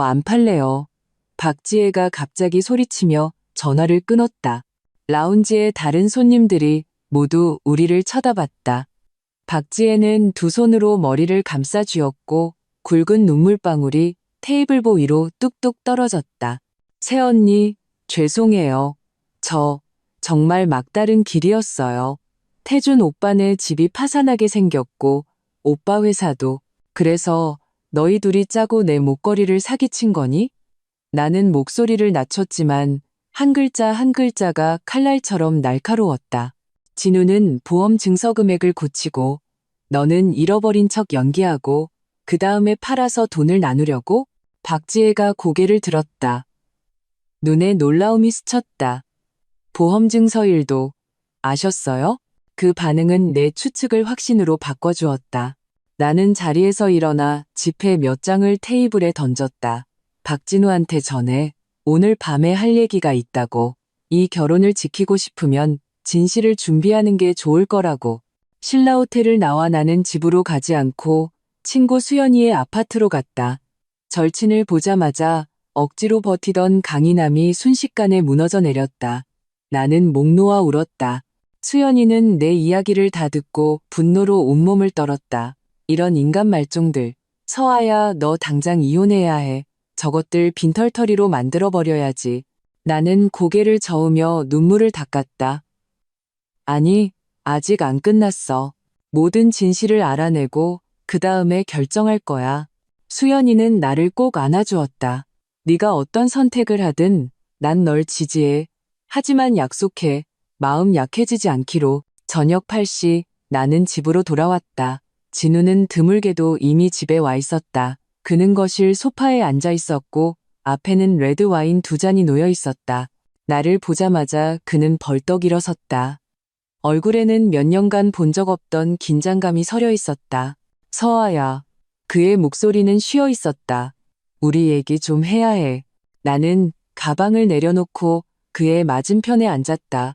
안 팔래요. 박지혜가 갑자기 소리치며 전화를 끊었다. 라운지의 다른 손님들이 모두 우리를 쳐다봤다. 박지혜는 두 손으로 머리를 감싸 쥐었고 굵은 눈물방울이 테이블보 위로 뚝뚝 떨어졌다. 새언니, 죄송해요. 정말 막다른 길이었어요. 태준 오빠네 집이 파산하게 생겼고 오빠 회사도. 그래서 너희 둘이 짜고 내 목걸이를 사기친 거니? 나는 목소리를 낮췄지만 한 글자 한 글자가 칼날처럼 날카로웠다. 진우는 보험 증서 금액을 고치고 너는 잃어버린 척 연기하고 그 다음에 팔아서 돈을 나누려고? 박지혜가 고개를 들었다. 눈에 놀라움이 스쳤다. 보험 증서 일도 아셨어요? 그 반응은 내 추측을 확신으로 바꿔주었다. 나는 자리에서 일어나 지폐 몇 장을 테이블에 던졌다. 박진우한테 전해 오늘 밤에 할 얘기가 있다고. 이 결혼을 지키고 싶으면 진실을 준비하는 게 좋을 거라고. 신라호텔을 나와 나는 집으로 가지 않고 친구 수연이의 아파트로 갔다. 절친을 보자마자 억지로 버티던 강인함이 순식간에 무너져 내렸다. 나는 목 놓아 울었다. 수연이는 내 이야기를 다 듣고 분노로 온몸을 떨었다. 이런 인간 말종들. 서아야, 너 당장 이혼해야 해. 저것들 빈털터리로 만들어버려야지. 나는 고개를 저으며 눈물을 닦았다. 아니, 아직 안 끝났어. 모든 진실을 알아내고 그 다음에 결정할 거야. 수연이는 나를 꼭 안아주었다. 네가 어떤 선택을 하든 난 널 지지해. 하지만 약속해. 마음 약해지지 않기로. 저녁 8시 나는 집으로 돌아왔다. 진우는 드물게도 이미 집에 와 있었다. 그는 거실 소파에 앉아 있었고 앞에는 레드와인 2잔이 놓여 있었다. 나를 보자마자 그는 벌떡 일어섰다. 얼굴에는 몇 년간 본 적 없던 긴장감이 서려 있었다. 서아야. 그의 목소리는 쉬어 있었다. 우리 얘기 좀 해야 해. 나는 가방을 내려놓고 그의 맞은편에 앉았다.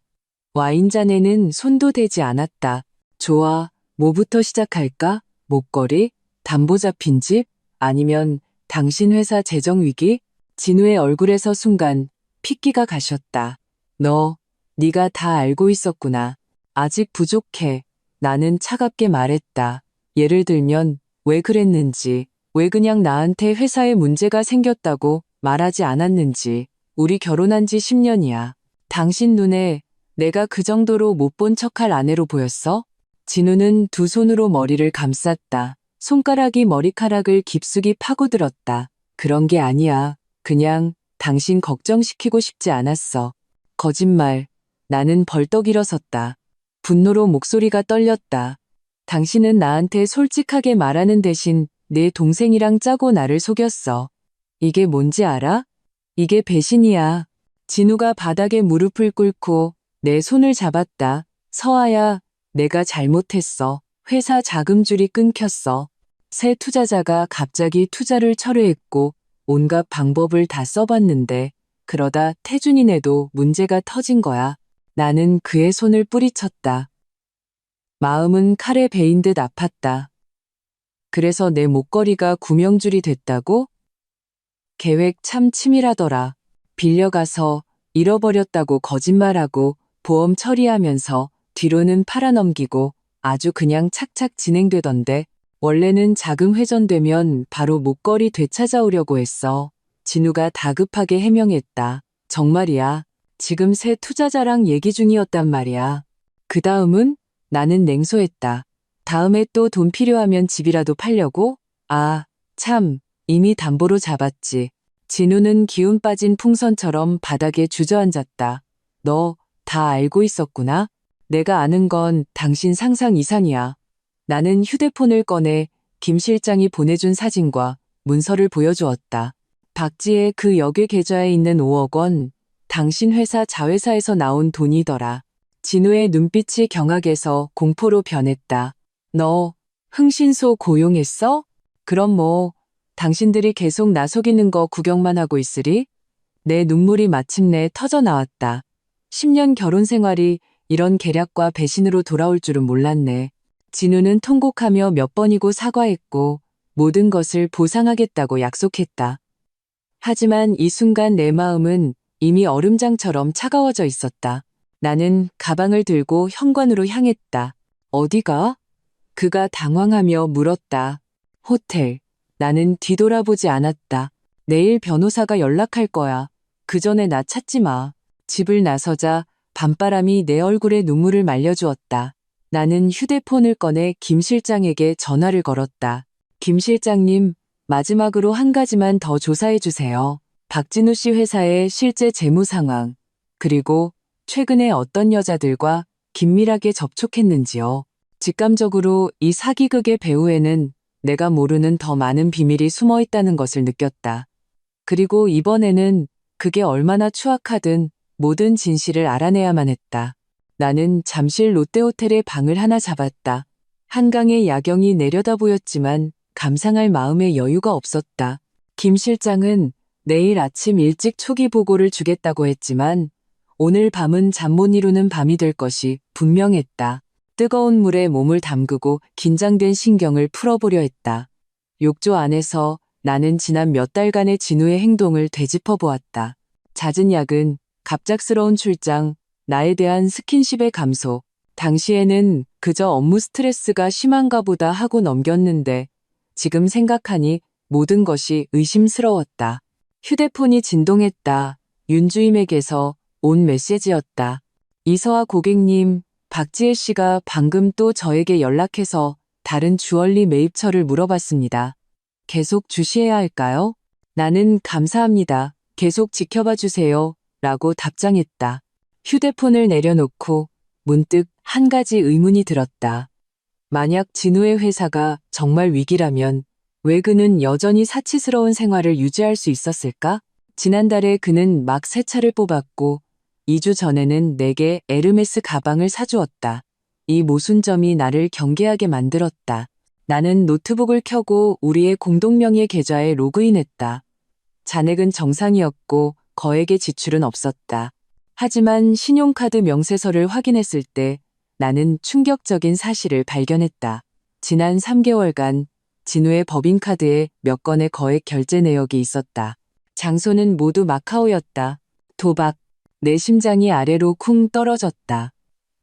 와인잔에는 손도 대지 않았다. 좋아. 뭐부터 시작할까? 목걸이? 담보 잡힌 집? 아니면 당신 회사 재정 위기? 진우의 얼굴에서 순간 핏기가 가셨다. 네가 다 알고 있었구나. 아직 부족해. 나는 차갑게 말했다. 예를 들면 왜 그랬는지, 왜 그냥 나한테 회사에 문제가 생겼다고 말하지 않았는지. 우리 결혼한 지 10년이야. 당신 눈에 내가 그 정도로 못 본 척할 아내로 보였어? 진우는 2손으로 머리를 감쌌다. 손가락이 머리카락을 깊숙이 파고들었다. 그런 게 아니야. 그냥 당신 걱정시키고 싶지 않았어. 거짓말. 나는 벌떡 일어섰다. 분노로 목소리가 떨렸다. 당신은 나한테 솔직하게 말하는 대신 내 동생이랑 짜고 나를 속였어. 이게 뭔지 알아? 이게 배신이야. 진우가 바닥에 무릎을 꿇고 내 손을 잡았다. 서아야, 내가 잘못했어. 회사 자금줄이 끊겼어. 새 투자자가 갑자기 투자를 철회했고 온갖 방법을 다 써봤는데 그러다 태준이네도 문제가 터진 거야. 나는 그의 손을 뿌리쳤다. 마음은 칼에 베인 듯 아팠다. 그래서 내 목걸이가 구명줄이 됐다고? 계획 참 치밀하더라. 빌려가서 잃어버렸다고 거짓말하고 보험 처리하면서 뒤로는 팔아넘기고 아주 그냥 착착 진행되던데 원래는 자금 회전되면 바로 목걸이 되찾아오려고 했어. 진우가 다급하게 해명했다. 정말이야. 지금 새 투자자랑 얘기 중이었단 말이야. 그 다음은? 나는 냉소했다. 다음에 또 돈 필요하면 집이라도 팔려고? 아, 참, 이미 담보로 잡았지. 진우는 기운 빠진 풍선처럼 바닥에 주저앉았다. 너 다 알고 있었구나? 내가 아는 건 당신 상상 이상이야. 나는 휴대폰을 꺼내 김 실장이 보내준 사진과 문서를 보여주었다. 박지의 그 역외 계좌에 있는 5억 원, 당신 회사 자회사에서 나온 돈이더라. 진우의 눈빛이 경악에서 공포로 변했다. 너 흥신소 고용했어? 그럼 뭐 당신들이 계속 나 속이는 거 구경만 하고 있으리? 내 눈물이 마침내 터져 나왔다. 10년 결혼 생활이 이런 계략과 배신으로 돌아올 줄은 몰랐네. 진우는 통곡하며 몇 번이고 사과했고 모든 것을 보상하겠다고 약속했다. 하지만 이 순간 내 마음은 이미 얼음장처럼 차가워져 있었다. 나는 가방을 들고 현관으로 향했다. 어디가? 그가 당황하며 물었다. 호텔. 나는 뒤돌아보지 않았다. 내일 변호사가 연락할 거야. 그 전에 나 찾지 마. 집을 나서자 밤바람이 내 얼굴에 눈물을 말려주었다. 나는 휴대폰을 꺼내 김 실장에게 전화를 걸었다. 김 실장님, 마지막으로 한 가지만 더 조사해 주세요. 박진우 씨 회사의 실제 재무 상황, 그리고 최근에 어떤 여자들과 긴밀하게 접촉했는지요. 직감적으로 이 사기극의 배후에는 내가 모르는 더 많은 비밀이 숨어 있다는 것을 느꼈다. 그리고 이번에는 그게 얼마나 추악하든 모든 진실을 알아내야만 했다. 나는 잠실 롯데호텔에 방을 하나 잡았다. 한강의 야경이 내려다 보였지만 감상할 마음의 여유가 없었다. 김 실장은 내일 아침 일찍 초기 보고를 주겠다고 했지만 오늘 밤은 잠 못 이루는 밤이 될 것이 분명했다. 뜨거운 물에 몸을 담그고 긴장된 신경을 풀어보려 했다. 욕조 안에서 나는 지난 몇 달간의 진우의 행동을 되짚어 보았다. 잦은 야근, 갑작스러운 출장, 나에 대한 스킨십의 감소. 당시에는 그저 업무 스트레스가 심한가 보다 하고 넘겼는데 지금 생각하니 모든 것이 의심스러웠다. 휴대폰이 진동했다. 윤주임에게서 온 메시지였다. 이서아 고객님, 박지혜 씨가 방금 또 저에게 연락해서 다른 주얼리 매입처를 물어봤습니다. 계속 주시해야 할까요? 나는 감사합니다. 계속 지켜봐 주세요. 라고 답장했다. 휴대폰을 내려놓고 문득 한 가지 의문이 들었다. 만약 진우의 회사가 정말 위기라면 왜 그는 여전히 사치스러운 생활을 유지할 수 있었을까? 지난달에 그는 막 새 차를 뽑았고 2주 전에는 내게 에르메스 가방을 사주었다. 이 모순점이 나를 경계하게 만들었다. 나는 노트북을 켜고 우리의 공동명의 계좌에 로그인했다. 잔액은 정상이었고 거액의 지출은 없었다. 하지만 신용카드 명세서를 확인했을 때 나는 충격적인 사실을 발견했다. 지난 3개월간 진우의 법인카드에 몇 건의 거액 결제 내역이 있었다. 장소는 모두 마카오였다. 도박. 내 심장이 아래로 쿵 떨어졌다.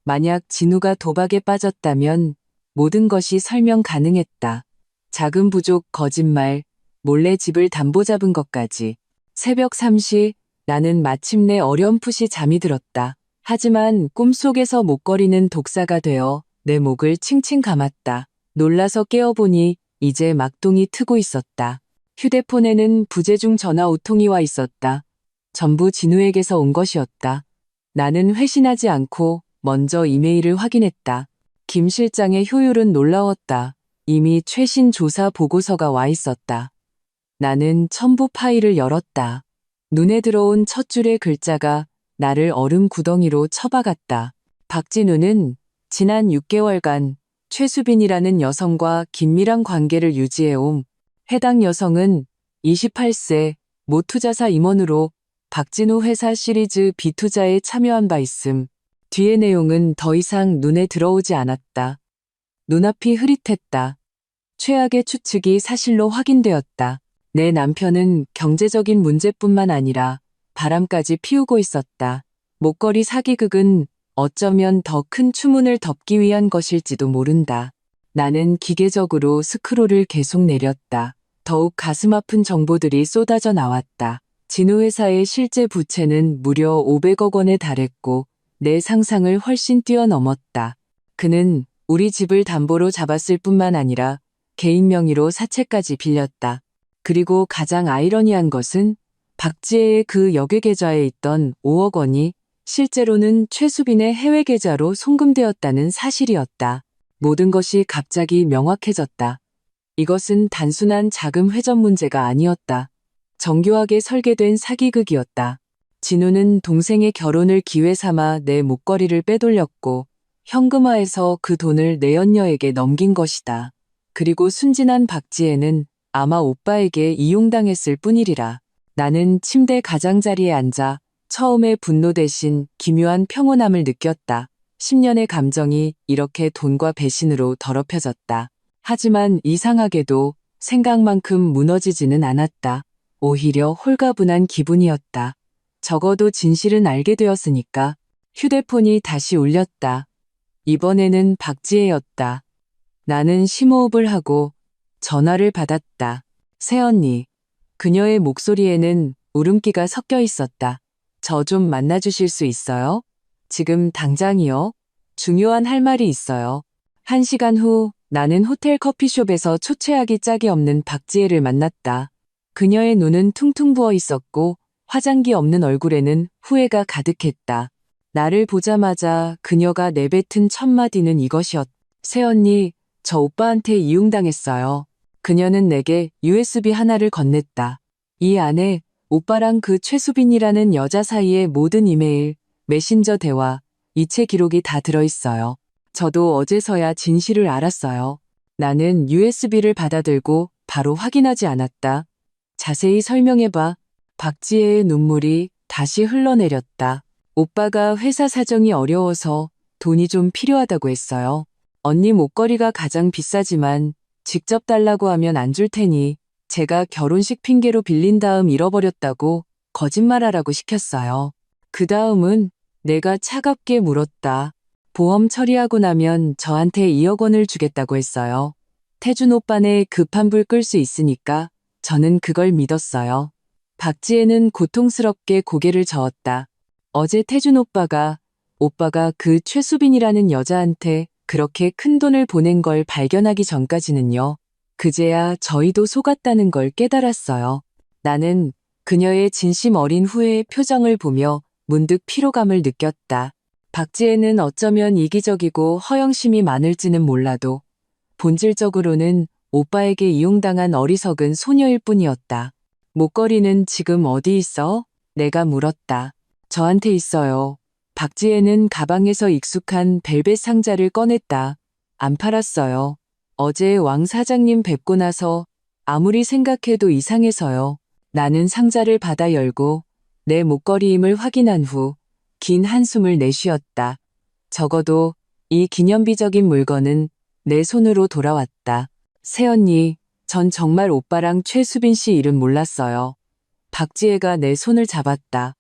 만약 진우가 도박에 빠졌다면 모든 것이 설명 가능했다. 자금 부족, 거짓말, 몰래 집을 담보 잡은 것까지. 새벽 3시 나는 마침내 어렴풋이 잠이 들었다. 하지만 꿈속에서 목걸이는 독사가 되어 내 목을 칭칭 감았다. 놀라서 깨어보니 이제 막동이 트고 있었다. 휴대폰에는 부재중 전화 5통이 와 있었다. 전부 진우에게서 온 것이었다. 나는 회신하지 않고 먼저 이메일을 확인했다. 김 실장의 효율은 놀라웠다. 이미 최신 조사 보고서가 와 있었다. 나는 첨부 파일을 열었다. 눈에 들어온 첫 줄의 글자가 나를 얼음 구덩이로 처박았다. 박진우는 지난 6개월간 최수빈이라는 여성과 긴밀한 관계를 유지해옴. 해당 여성은 28세 모투자사 임원으로 박진우 회사 시리즈 B투자에 참여한 바 있음. 뒤의 내용은 더 이상 눈에 들어오지 않았다. 눈앞이 흐릿했다. 최악의 추측이 사실로 확인되었다. 내 남편은 경제적인 문제뿐만 아니라 바람까지 피우고 있었다. 목걸이 사기극은 어쩌면 더 큰 추문을 덮기 위한 것일지도 모른다. 나는 기계적으로 스크롤을 계속 내렸다. 더욱 가슴 아픈 정보들이 쏟아져 나왔다. 진우 회사의 실제 부채는 무려 500억 원에 달했고 내 상상을 훨씬 뛰어넘었다. 그는 우리 집을 담보로 잡았을 뿐만 아니라 개인 명의로 사채까지 빌렸다. 그리고 가장 아이러니한 것은 박지혜의 그 역외 계좌에 있던 5억 원이 실제로는 최수빈의 해외 계좌로 송금되었다는 사실이었다. 모든 것이 갑자기 명확해졌다. 이것은 단순한 자금 회전 문제가 아니었다. 정교하게 설계된 사기극이었다. 진우는 동생의 결혼을 기회 삼아 내 목걸이를 빼돌렸고 현금화해서 그 돈을 내연녀에게 넘긴 것이다. 그리고 순진한 박지혜는 아마 오빠에게 이용당했을 뿐이리라. 나는 침대 가장자리에 앉아 처음에 분노 대신 기묘한 평온함을 느꼈다. 10년의 감정이 이렇게 돈과 배신으로 더럽혀졌다. 하지만 이상하게도 생각만큼 무너지지는 않았다. 오히려 홀가분한 기분이었다. 적어도 진실은 알게 되었으니까. 휴대폰이 다시 울렸다. 이번에는 박지혜였다. 나는 심호흡을 하고 전화를 받았다. 새언니. 그녀의 목소리에는 울음기가 섞여 있었다. 저 좀 만나주실 수 있어요? 지금 당장이요? 중요한 할 말이 있어요. 1시간 후 나는 호텔 커피숍에서 초췌하기 짝이 없는 박지혜를 만났다. 그녀의 눈은 퉁퉁 부어 있었고 화장기 없는 얼굴에는 후회가 가득했다. 나를 보자마자 그녀가 내뱉은 첫 마디는 이것이었다. 새언니, 저 오빠한테 이용당했어요. 그녀는 내게 USB 하나를 건넸다. 이 안에 오빠랑 그 최수빈이라는 여자 사이의 모든 이메일, 메신저 대화, 이체 기록이 다 들어있어요. 저도 어제서야 진실을 알았어요. 나는 USB를 받아들고 바로 확인하지 않았다. 자세히 설명해봐. 박지혜의 눈물이 다시 흘러내렸다. 오빠가 회사 사정이 어려워서 돈이 좀 필요하다고 했어요. 언니 목걸이가 가장 비싸지만 직접 달라고 하면 안 줄 테니 제가 결혼식 핑계로 빌린 다음 잃어버렸다고 거짓말하라고 시켰어요. 그 다음은 내가 차갑게 물었다. 보험 처리하고 나면 저한테 2억 원을 주겠다고 했어요. 태준 오빠네 급한 불 끌 수 있으니까 저는 그걸 믿었어요. 박지혜는 고통스럽게 고개를 저었다. 어제 태준 오빠가 그 최수빈이라는 여자한테 그렇게 큰 돈을 보낸 걸 발견하기 전까지는요. 그제야 저희도 속았다는 걸 깨달았어요. 나는 그녀의 진심 어린 후회의 표정을 보며 문득 피로감을 느꼈다. 박지혜는 어쩌면 이기적이고 허영심이 많을지는 몰라도 본질적으로는 오빠에게 이용당한 어리석은 소녀일 뿐이었다. 목걸이는 지금 어디 있어? 내가 물었다. 저한테 있어요. 박지혜는 가방에서 익숙한 벨벳 상자를 꺼냈다. 안 팔았어요. 어제 왕 사장님 뵙고 나서 아무리 생각해도 이상해서요. 나는 상자를 받아 열고 내 목걸이임을 확인한 후 긴 한숨을 내쉬었다. 적어도 이 기념비적인 물건은 내 손으로 돌아왔다. 새언니, 전 정말 오빠랑 최수빈 씨 이름 몰랐어요. 박지혜가 내 손을 잡았다.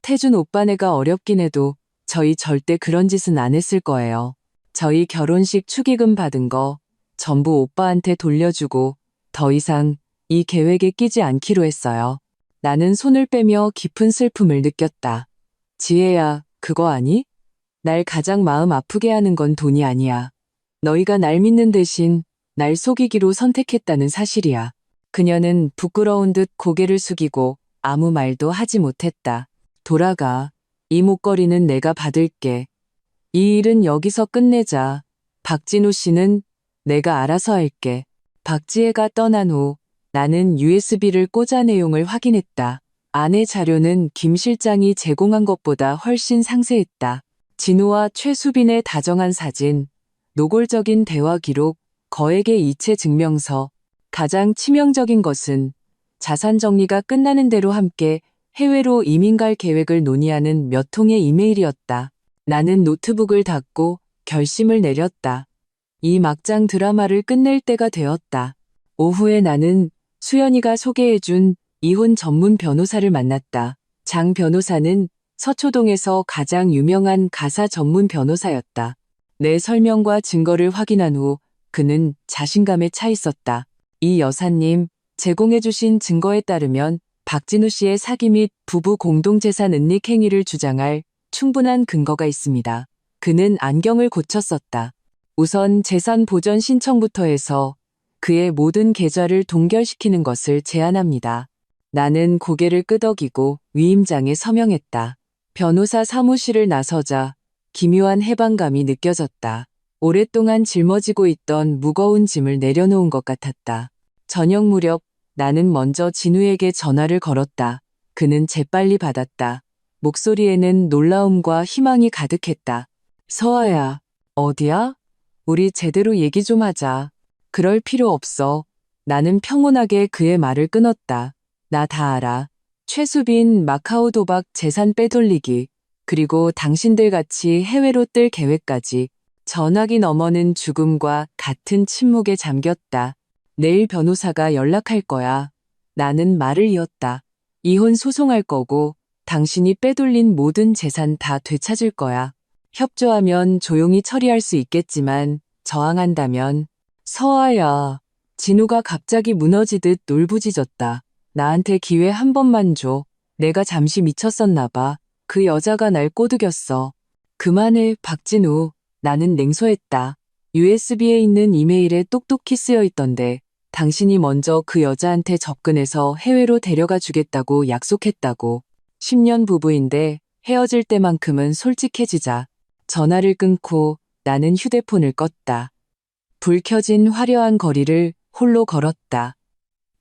태준 오빠네가 어렵긴 해도 저희 절대 그런 짓은 안 했을 거예요. 저희 결혼식 축의금 받은 거 전부 오빠한테 돌려주고 더 이상 이 계획에 끼지 않기로 했어요. 나는 손을 빼며 깊은 슬픔을 느꼈다. 지혜야, 그거 아니? 날 가장 마음 아프게 하는 건 돈이 아니야. 너희가 날 믿는 대신 날 속이기로 선택했다는 사실이야. 그녀는 부끄러운 듯 고개를 숙이고 아무 말도 하지 못했다. 돌아가. 이 목걸이는 내가 받을게. 이 일은 여기서 끝내자. 박진우 씨는 내가 알아서 할게. 박지혜가 떠난 후 나는 USB를 꽂아 내용을 확인했다. 안의 자료는 김 실장이 제공한 것보다 훨씬 상세했다. 진우와 최수빈의 다정한 사진, 노골적인 대화 기록, 거액의 이체 증명서, 가장 치명적인 것은 자산 정리가 끝나는 대로 함께 해외로 이민 갈 계획을 논의하는 몇 통의 이메일이었다. 나는 노트북을 닫고 결심을 내렸다. 이 막장 드라마를 끝낼 때가 되었다. 오후에 나는 수연이가 소개해준 이혼 전문 변호사를 만났다. 장 변호사는 서초동에서 가장 유명한 가사 전문 변호사였다. 내 설명과 증거를 확인한 후 그는 자신감에 차 있었다. 이 여사님, 제공해주신 증거에 따르면 박진우 씨의 사기 및 부부 공동재산 은닉 행위를 주장할 충분한 근거가 있습니다. 그는 안경을 고쳤었다. 우선 재산 보전 신청부터 해서 그의 모든 계좌를 동결시키는 것을 제안합니다. 나는 고개를 끄덕이고 위임장에 서명했다. 변호사 사무실을 나서자 기묘한 해방감이 느껴졌다. 오랫동안 짊어지고 있던 무거운 짐을 내려놓은 것 같았다. 저녁 무렵 나는 먼저 진우에게 전화를 걸었다. 그는 재빨리 받았다. 목소리에는 놀라움과 희망이 가득했다. 서아야, 어디야? 우리 제대로 얘기 좀 하자. 그럴 필요 없어. 나는 평온하게 그의 말을 끊었다. 나 다 알아. 최수빈 마카오 도박 재산 빼돌리기, 그리고 당신들 같이 해외로 뜰 계획까지 전화기 너머는 죽음과 같은 침묵에 잠겼다. 내일 변호사가 연락할 거야. 나는 말을 이었다. 이혼 소송할 거고 당신이 빼돌린 모든 재산 다 되찾을 거야. 협조하면 조용히 처리할 수 있겠지만 저항한다면. 서아야. 진우가 갑자기 무너지듯 울부짖었다. 나한테 기회 한 번만 줘. 내가 잠시 미쳤었나 봐. 그 여자가 날 꼬드겼어. 그만해, 박진우. 나는 냉소했다. USB에 있는 이메일에 똑똑히 쓰여 있던데 당신이 먼저 그 여자한테 접근해서 해외로 데려가 주겠다고 약속했다고. 10년 부부인데 헤어질 때만큼은 솔직해지자. 전화를 끊고 나는 휴대폰을 껐다. 불 켜진 화려한 거리를 홀로 걸었다.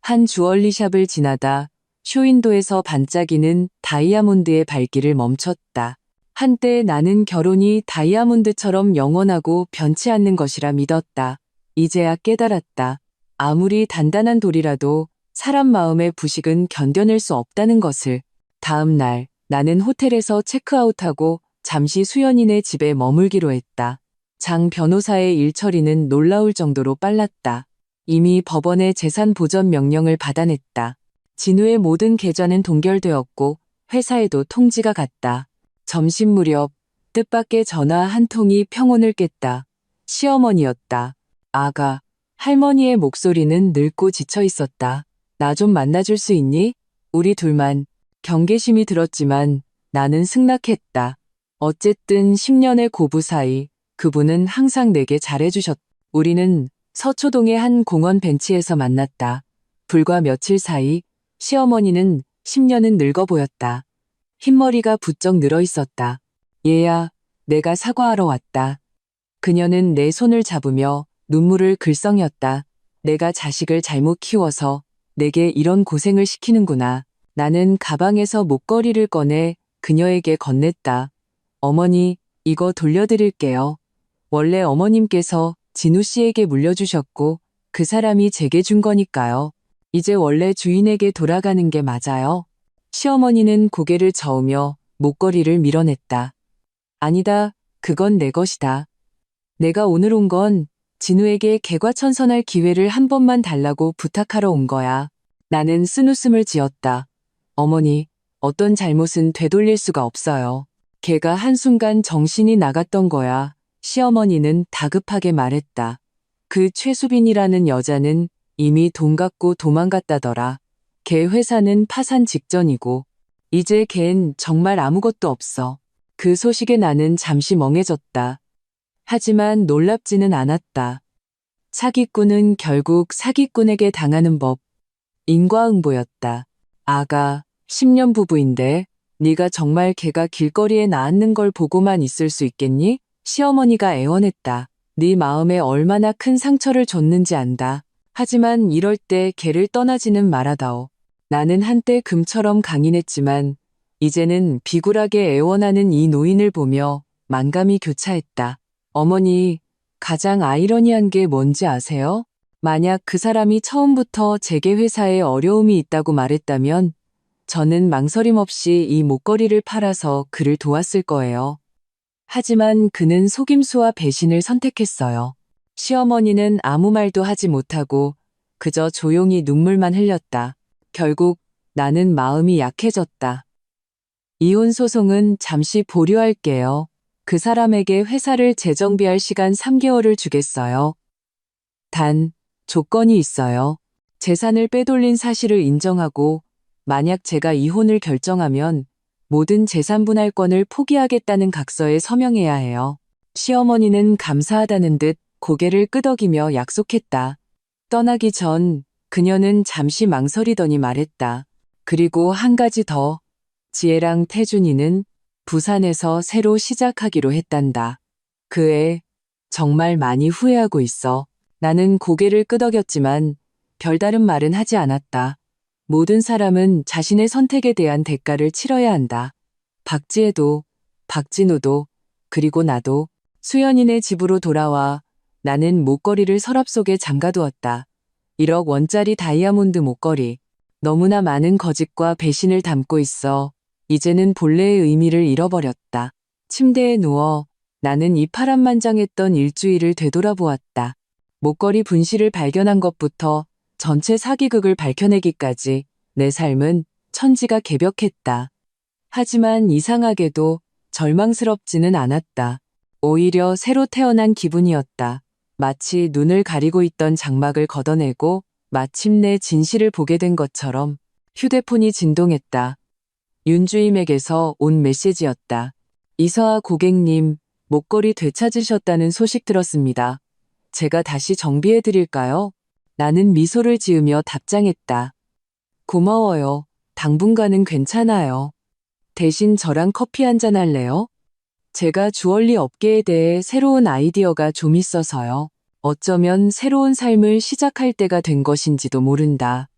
한 주얼리샵을 지나다 쇼윈도에서 반짝이는 다이아몬드의 발길을 멈췄다. 한때 나는 결혼이 다이아몬드처럼 영원하고 변치 않는 것이라 믿었다. 이제야 깨달았다. 아무리 단단한 돌이라도 사람 마음의 부식은 견뎌낼 수 없다는 것을. 다음 날 나는 호텔에서 체크아웃하고 잠시 수연이네 집에 머물기로 했다. 장 변호사의 일처리는 놀라울 정도로 빨랐다. 이미 법원의 재산 보전 명령을 받아냈다. 진우의 모든 계좌는 동결되었고 회사에도 통지가 갔다. 점심 무렵 뜻밖의 전화 한 통이 평온을 깼다. 시어머니였다. 아가, 할머니의 목소리는 늙고 지쳐 있었다. 나 좀 만나줄 수 있니? 우리 둘만. 경계심이 들었지만 나는 승낙했다. 어쨌든 10년의 고부 사이 그분은 항상 내게 잘해주셨다. 우리는 서초동의 한 공원 벤치에서 만났다. 불과 며칠 사이 시어머니는 10년은 늙어 보였다. 흰머리가 부쩍 늘어 있었다. 얘야, 내가 사과하러 왔다. 그녀는 내 손을 잡으며 눈물을 글썽였다. 내가 자식을 잘못 키워서 내게 이런 고생을 시키는구나. 나는 가방에서 목걸이를 꺼내 그녀에게 건넸다. 어머니, 이거 돌려드릴게요. 원래 어머님께서 진우 씨에게 물려주셨고 그 사람이 제게 준 거니까요. 이제 원래 주인에게 돌아가는 게 맞아요. 시어머니는 고개를 저으며 목걸이를 밀어냈다. 아니다, 그건 내 것이다. 내가 오늘 온 건 진우에게 개과천선할 기회를 한 번만 달라고 부탁하러 온 거야. 나는 쓴웃음을 지었다. 어머니, 어떤 잘못은 되돌릴 수가 없어요. 걔가 한순간 정신이 나갔던 거야. 시어머니는 다급하게 말했다. 그 최수빈이라는 여자는 이미 돈 갖고 도망갔다더라. 걔 회사는 파산 직전이고 이제 걘 정말 아무것도 없어. 그 소식에 나는 잠시 멍해졌다. 하지만 놀랍지는 않았다. 사기꾼은 결국 사기꾼에게 당하는 법. 인과응보였다. 아가, 10년 부부인데 네가 정말 걔가 길거리에 나앉는 걸 보고만 있을 수 있겠니? 시어머니가 애원했다. 네 마음에 얼마나 큰 상처를 줬는지 안다. 하지만 이럴 때 걔를 떠나지는 말아다오. 나는 한때 금처럼 강인했지만 이제는 비굴하게 애원하는 이 노인을 보며 만감이 교차했다. 어머니, 가장 아이러니한 게 뭔지 아세요? 만약 그 사람이 처음부터 재계 회사에 어려움이 있다고 말했다면 저는 망설임 없이 이 목걸이를 팔아서 그를 도왔을 거예요. 하지만 그는 속임수와 배신을 선택했어요. 시어머니는 아무 말도 하지 못하고 그저 조용히 눈물만 흘렸다. 결국 나는 마음이 약해졌다. 이혼 소송은 잠시 보류할게요. 그 사람에게 회사를 재정비할 시간 3개월을 주겠어요. 단, 조건이 있어요. 재산을 빼돌린 사실을 인정하고 만약 제가 이혼을 결정하면 모든 재산 분할권을 포기하겠다는 각서에 서명해야 해요. 시어머니는 감사하다는 듯 고개를 끄덕이며 약속했다. 떠나기 전 그녀는 잠시 망설이더니 말했다. 그리고 한 가지 더. 지혜랑 태준이는 부산에서 새로 시작하기로 했단다. 그 애 정말 많이 후회하고 있어. 나는 고개를 끄덕였지만 별다른 말은 하지 않았다. 모든 사람은 자신의 선택에 대한 대가를 치러야 한다. 박지혜도, 박진우도, 그리고 나도. 수연이네 집으로 돌아와 나는 목걸이를 서랍 속에 잠가두었다. 1억 원짜리 다이아몬드 목걸이. 너무나 많은 거짓과 배신을 담고 있어 이제는 본래의 의미를 잃어버렸다. 침대에 누워 나는 이 파란만장했던 일주일을 되돌아보았다. 목걸이 분실을 발견한 것부터 전체 사기극을 밝혀내기까지 내 삶은 천지가 개벽했다. 하지만 이상하게도 절망스럽지는 않았다. 오히려 새로 태어난 기분이었다. 마치 눈을 가리고 있던 장막을 걷어내고 마침내 진실을 보게 된 것처럼. 휴대폰이 진동했다. 윤주임에게서 온 메시지였다. 이서아 고객님, 목걸이 되찾으셨다는 소식 들었습니다. 제가 다시 정비해 드릴까요? 나는 미소를 지으며 답장했다. 고마워요. 당분간은 괜찮아요. 대신 저랑 커피 한잔 할래요? 제가 주얼리 업계에 대해 새로운 아이디어가 좀 있어서요. 어쩌면 새로운 삶을 시작할 때가 된 것인지도 모른다.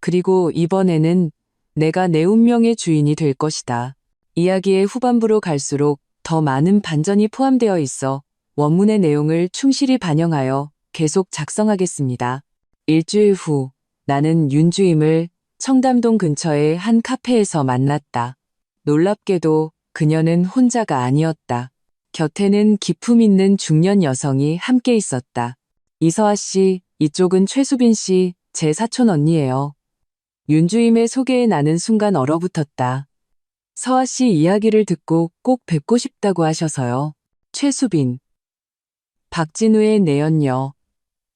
그리고 이번에는 내가 내 운명의 주인이 될 것이다. 이야기의 후반부로 갈수록 더 많은 반전이 포함되어 있어 원문의 내용을 충실히 반영하여 계속 작성하겠습니다. 일주일 후 나는 윤주임을 청담동 근처의 한 카페에서 만났다. 놀랍게도 그녀는 혼자가 아니었다. 곁에는 기품 있는 중년 여성이 함께 있었다. 이서아 씨, 이쪽은 최수빈 씨, 제 사촌 언니예요. 윤주임의 소개에 나는 순간 얼어붙었다. 서아 씨 이야기를 듣고 꼭 뵙고 싶다고 하셔서요. 최수빈. 박진우의 내연녀.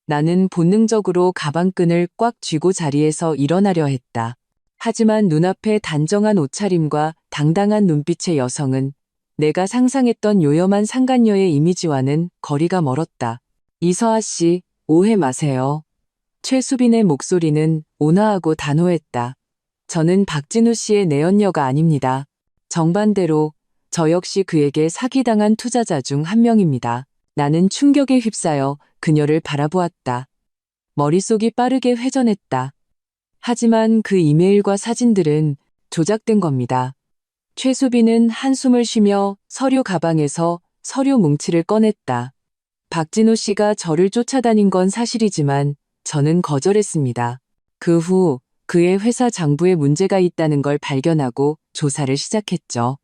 나는 본능적으로 가방끈을 꽉 쥐고 자리에서 일어나려 했다. 하지만 눈앞에 단정한 옷차림과 당당한 눈빛의 여성은 내가 상상했던 요염한 상간녀의 이미지와는 거리가 멀었다. 이서아 씨, 오해 마세요. 최수빈의 목소리는 온화하고 단호했다. 저는 박진우 씨의 내연녀가 아닙니다. 정반대로 저 역시 그에게 사기당한 투자자 중 한 명입니다. 나는 충격에 휩싸여 그녀를 바라보았다. 머릿속이 빠르게 회전했다. 하지만 그 이메일과 사진들은 조작된 겁니다. 최수빈은 한숨을 쉬며 서류 가방에서 서류 뭉치를 꺼냈다. 박진우 씨가 저를 쫓아다닌 건 사실이지만 저는 거절했습니다. 그 후 그의 회사 장부에 문제가 있다는 걸 발견하고 조사를 시작했죠.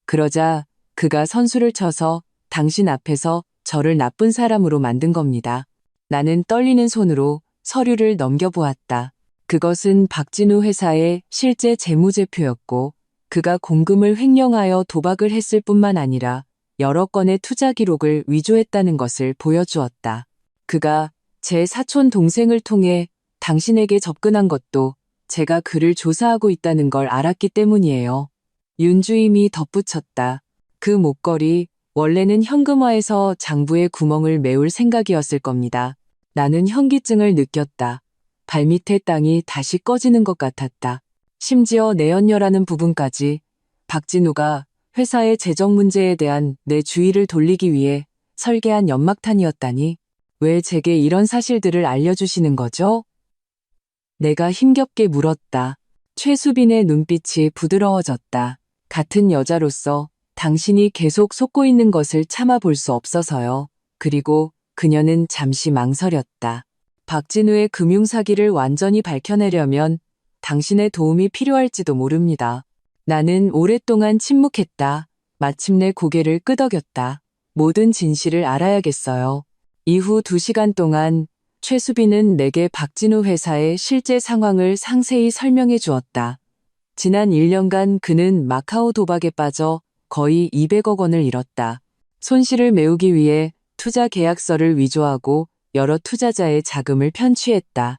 그러자 그가 선수를 쳐서 당신 앞에서 저를 나쁜 사람으로 만든 겁니다. 나는 떨리는 손으로 서류를 넘겨보았다. 그것은 박진우 회사의 실제 재무제표였고 그가 공금을 횡령하여 도박을 했을 뿐만 아니라 여러 건의 투자 기록을 위조했다는 것을 보여주었다. 그가 제 사촌 동생을 통해 당신에게 접근한 것도 제가 그를 조사하고 있다는 걸 알았기 때문이에요. 윤주임이 덧붙였다. 그 목걸이 원래는 현금화해서 장부에 구멍을 메울 생각이었을 겁니다. 나는 현기증을 느꼈다. 발밑의 땅이 다시 꺼지는 것 같았다. 심지어 내연녀라는 부분까지 박진우가 회사의 재정 문제에 대한 내 주의를 돌리기 위해 설계한 연막탄이었다니 왜 제게 이런 사실들을 알려주시는 거죠? 내가 힘겹게 물었다. 최수빈의 눈빛이 부드러워졌다. 같은 여자로서 당신이 계속 속고 있는 것을 참아볼 수 없어서요. 그리고 그녀는 잠시 망설였다. 박진우의 금융사기를 완전히 밝혀내려면 당신의 도움이 필요할지도 모릅니다. 나는 오랫동안 침묵했다. 마침내 고개를 끄덕였다. 모든 진실을 알아야겠어요. 이후 2시간 동안 최수빈은 내게 박진우 회사의 실제 상황을 상세히 설명해 주었다. 지난 1년간 그는 마카오 도박에 빠져 거의 200억 원을 잃었다. 손실을 메우기 위해 투자 계약서를 위조하고 여러 투자자의 자금을 편취했다.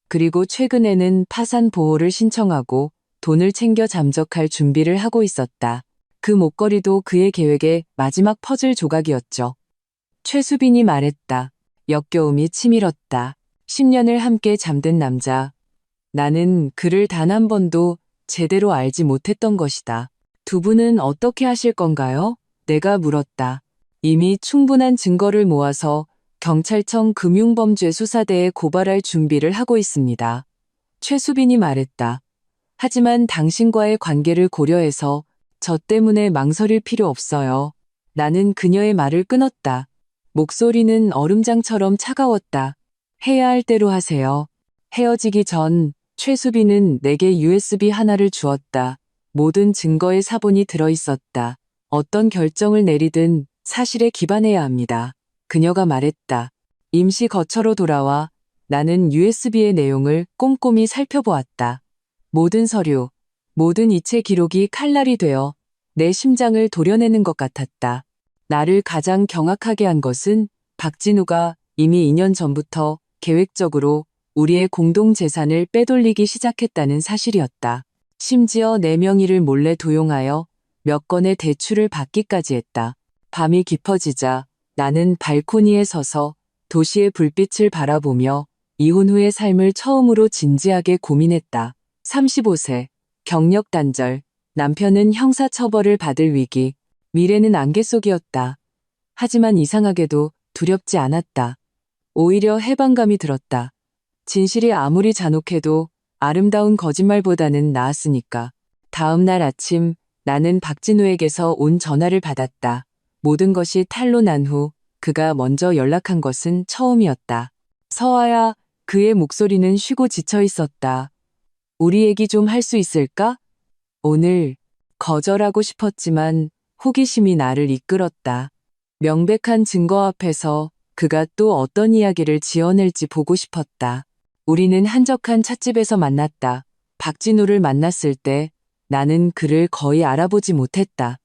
그리고 최근에는 파산 보호를 신청하고 돈을 챙겨 잠적할 준비를 하고 있었다. 그 목걸이도 그의 계획의 마지막 퍼즐 조각이었죠. 최수빈이 말했다. 역겨움이 치밀었다. 10년을 함께 잠든 남자. 나는 그를 단 한 번도 제대로 알지 못했던 것이다. 두 분은 어떻게 하실 건가요? 내가 물었다. 이미 충분한 증거를 모아서 경찰청 금융범죄수사대에 고발할 준비를 하고 있습니다. 최수빈이 말했다. 하지만 당신과의 관계를 고려해서 저 때문에 망설일 필요 없어요. 나는 그녀의 말을 끊었다. 목소리는 얼음장처럼 차가웠다. 해야 할 대로 하세요. 헤어지기 전 최수빈은 내게 USB 하나를 주었다. 모든 증거의 사본이 들어있었다. 어떤 결정을 내리든 사실에 기반해야 합니다. 그녀가 말했다. 임시 거처로 돌아와 나는 USB의 내용을 꼼꼼히 살펴보았다. 모든 서류, 모든 이체 기록이 칼날이 되어 내 심장을 도려내는 것 같았다. 나를 가장 경악하게 한 것은 박진우가 이미 2년 전부터 계획적으로 우리의 공동 재산을 빼돌리기 시작했다는 사실이었다. 심지어 내 명의를 몰래 도용하여 몇 건의 대출을 받기까지 했다. 밤이 깊어지자 나는 발코니에 서서 도시의 불빛을 바라보며 이혼 후의 삶을 처음으로 진지하게 고민했다. 35세, 경력 단절, 남편은 형사처벌을 받을 위기, 미래는 안개 속이었다. 하지만 이상하게도 두렵지 않았다. 오히려 해방감이 들었다. 진실이 아무리 잔혹해도 아름다운 거짓말보다는 나았으니까. 다음 날 아침 나는 박진우에게서 온 전화를 받았다. 모든 것이 탄로 난 후 그가 먼저 연락한 것은 처음이었다. 서아야, 그의 목소리는 쉬고 지쳐 있었다. 우리 얘기 좀 할 수 있을까? 오늘 거절하고 싶었지만 호기심이 나를 이끌었다. 명백한 증거 앞에서 그가 또 어떤 이야기를 지어낼지 보고 싶었다. 우리는 한적한 찻집에서 만났다. 박진우를 만났을 때 나는 그를 거의 알아보지 못했다.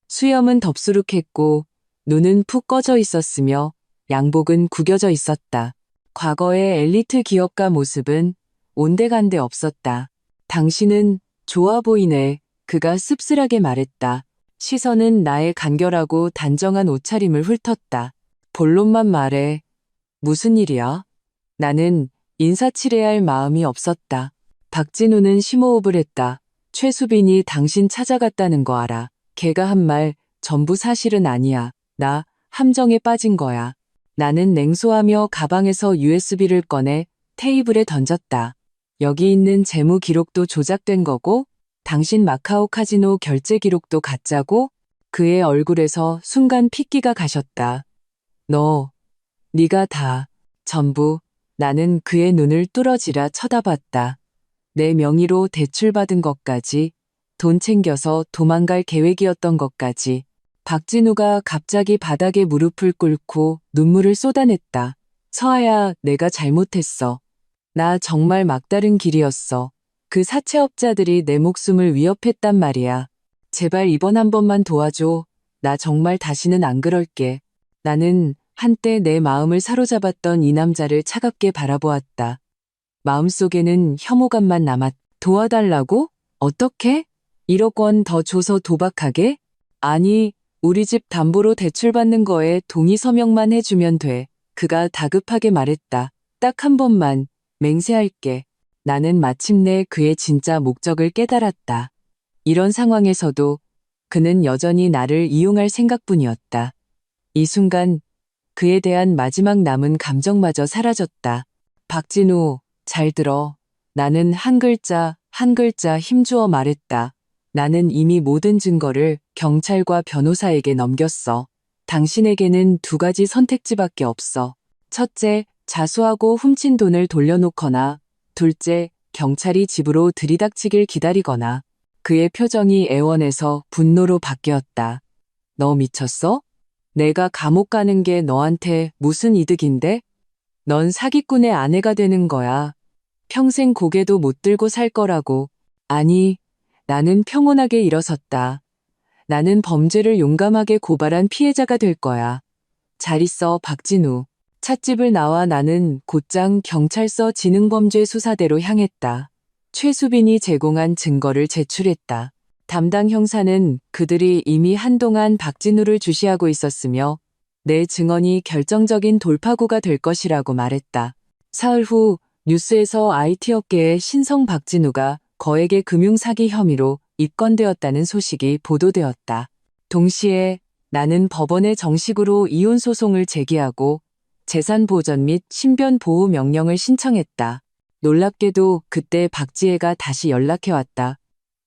수염은 덥수룩했고 눈은 푹 꺼져 있었으며 양복은 구겨져 있었다. 과거의 엘리트 기업가 모습은 온데간데 없었다. 당신은 좋아 보이네. 그가 씁쓸하게 말했다. 시선은 나의 간결하고 단정한 옷차림을 훑었다. 본론만 말해. 무슨 일이야? 나는 인사치레야 할 마음이 없었다. 박진우는 심호흡을 했다. 최수빈이 당신 찾아갔다는 거 알아. 걔가 한 말 전부 사실은 아니야. 나 함정에 빠진 거야. 나는 냉소하며 가방에서 USB를 꺼내 테이블에 던졌다. 여기 있는 재무 기록도 조작된 거고 당신 마카오 카지노 결제 기록도 가짜고 그의 얼굴에서 순간 핏기가 가셨다. 네가 다, 전부. 나는 그의 눈을 뚫어지라 쳐다봤다. 내 명의로 대출받은 것까지, 돈 챙겨서 도망갈 계획이었던 것까지. 박진우가 갑자기 바닥에 무릎을 꿇고 눈물을 쏟아냈다. 서아야, 내가 잘못했어. 나 정말 막다른 길이었어. 그 사채업자들이 내 목숨을 위협했단 말이야. 제발 이번 한 번만 도와줘. 나 정말 다시는 안 그럴게. 나는 한때 내 마음을 사로잡았던 이 남자를 차갑게 바라보았다. 마음속에는 혐오감만 남았. 도와달라고? 어떻게? 1억 원 더 줘서 도박하게? 아니, 우리 집 담보로 대출받는 거에 동의 서명만 해주면 돼. 그가 다급하게 말했다. 딱 한 번만, 맹세할게. 나는 마침내 그의 진짜 목적을 깨달았다. 이런 상황에서도 그는 여전히 나를 이용할 생각뿐이었다. 이 순간 그에 대한 마지막 남은 감정마저 사라졌다. 박진우, 잘 들어. 나는 한 글자 한 글자 힘주어 말했다. 나는 이미 모든 증거를 경찰과 변호사에게 넘겼어. 당신에게는 2가지 선택지밖에 없어. 첫째, 자수하고 훔친 돈을 돌려놓거나, 둘째, 경찰이 집으로 들이닥치길 기다리거나. 그의 표정이 애원해서 분노로 바뀌었다. 너 미쳤어? 내가 감옥 가는 게 너한테 무슨 이득인데? 넌 사기꾼의 아내가 되는 거야. 평생 고개도 못 들고 살 거라고. 아니, 나는 평온하게 일어섰다. 나는 범죄를 용감하게 고발한 피해자가 될 거야. 잘 있어, 박진우. 찻집을 나와 나는 곧장 경찰서 지능범죄수사대로 향했다. 최수빈이 제공한 증거를 제출했다. 담당 형사는 그들이 이미 한동안 박진우를 주시하고 있었으며 내 증언이 결정적인 돌파구가 될 것이라고 말했다. 사흘 후 뉴스에서 IT업계의 신성 박진우가 거액의 금융사기 혐의로 입건되었다는 소식이 보도되었다. 동시에 나는 법원에 정식으로 이혼 소송을 제기하고 재산 보전 및 신변 보호 명령을 신청했다. 놀랍게도 그때 박지혜가 다시 연락해왔다.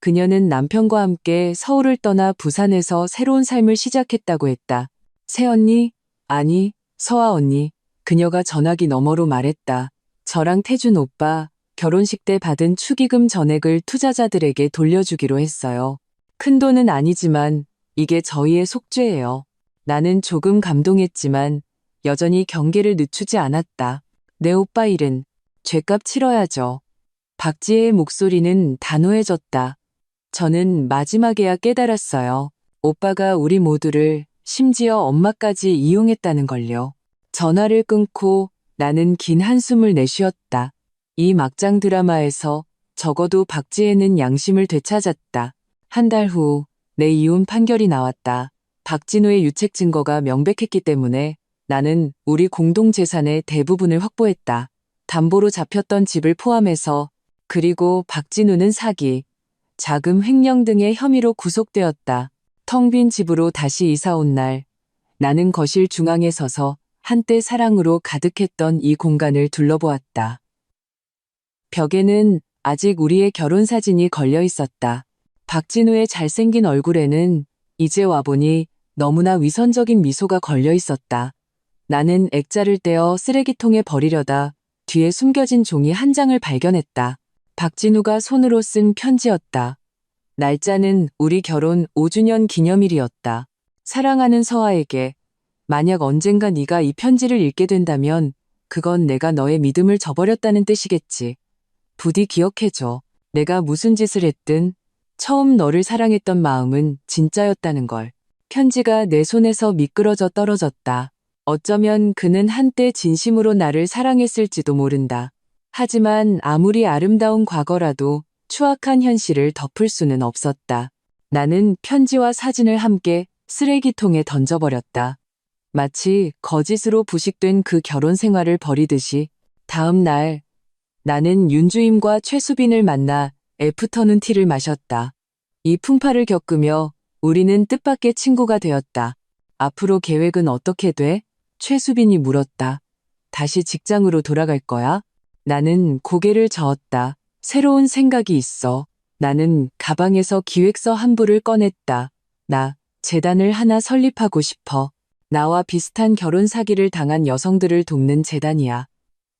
그녀는 남편과 함께 서울을 떠나 부산에서 새로운 삶을 시작했다고 했다. 새언니? 아니, 서아 언니. 그녀가 전화기 너머로 말했다. 저랑 태준 오빠, 결혼식 때 받은 축의금 전액을 투자자들에게 돌려주기로 했어요. 큰 돈은 아니지만 이게 저희의 속죄예요. 나는 조금 감동했지만 여전히 경계를 늦추지 않았다. 내 오빠 일은 죗값 치러야죠. 박지혜의 목소리는 단호해졌다. 저는 마지막에야 깨달았어요. 오빠가 우리 모두를, 심지어 엄마까지 이용했다는 걸요. 전화를 끊고 나는 긴 한숨을 내쉬었다. 이 막장 드라마에서 적어도 박지혜는 양심을 되찾았다. 한 달 후 내 이혼 판결이 나왔다. 박진우의 유책 증거가 명백했기 때문에 나는 우리 공동 재산의 대부분을 확보했다. 담보로 잡혔던 집을 포함해서. 그리고 박진우는 사기, 자금 횡령 등의 혐의로 구속되었다. 텅 빈 집으로 다시 이사 온 날, 나는 거실 중앙에 서서 한때 사랑으로 가득했던 이 공간을 둘러보았다. 벽에는 아직 우리의 결혼 사진이 걸려 있었다. 박진우의 잘생긴 얼굴에는 이제 와보니 너무나 위선적인 미소가 걸려 있었다. 나는 액자를 떼어 쓰레기통에 버리려다 뒤에 숨겨진 종이 한 장을 발견했다. 박진우가 손으로 쓴 편지였다. 날짜는 우리 결혼 5주년 기념일이었다. 사랑하는 서아에게, 만약 언젠가 네가 이 편지를 읽게 된다면 그건 내가 너의 믿음을 저버렸다는 뜻이겠지. 부디 기억해줘. 내가 무슨 짓을 했든 처음 너를 사랑했던 마음은 진짜였다는 걸. 편지가 내 손에서 미끄러져 떨어졌다. 어쩌면 그는 한때 진심으로 나를 사랑했을지도 모른다. 하지만 아무리 아름다운 과거라도 추악한 현실을 덮을 수는 없었다. 나는 편지와 사진을 함께 쓰레기통에 던져버렸다. 마치 거짓으로 부식된 그 결혼 생활을 버리듯이. 다음 날 나는 윤주임과 최수빈을 만나 애프터눈 티를 마셨다. 이 풍파를 겪으며 우리는 뜻밖의 친구가 되었다. 앞으로 계획은 어떻게 돼? 최수빈이 물었다. 다시 직장으로 돌아갈 거야? 나는 고개를 저었다. 새로운 생각이 있어. 나는 가방에서 기획서 한 부를 꺼냈다. 나 재단을 하나 설립하고 싶어. 나와 비슷한 결혼 사기를 당한 여성들을 돕는 재단이야.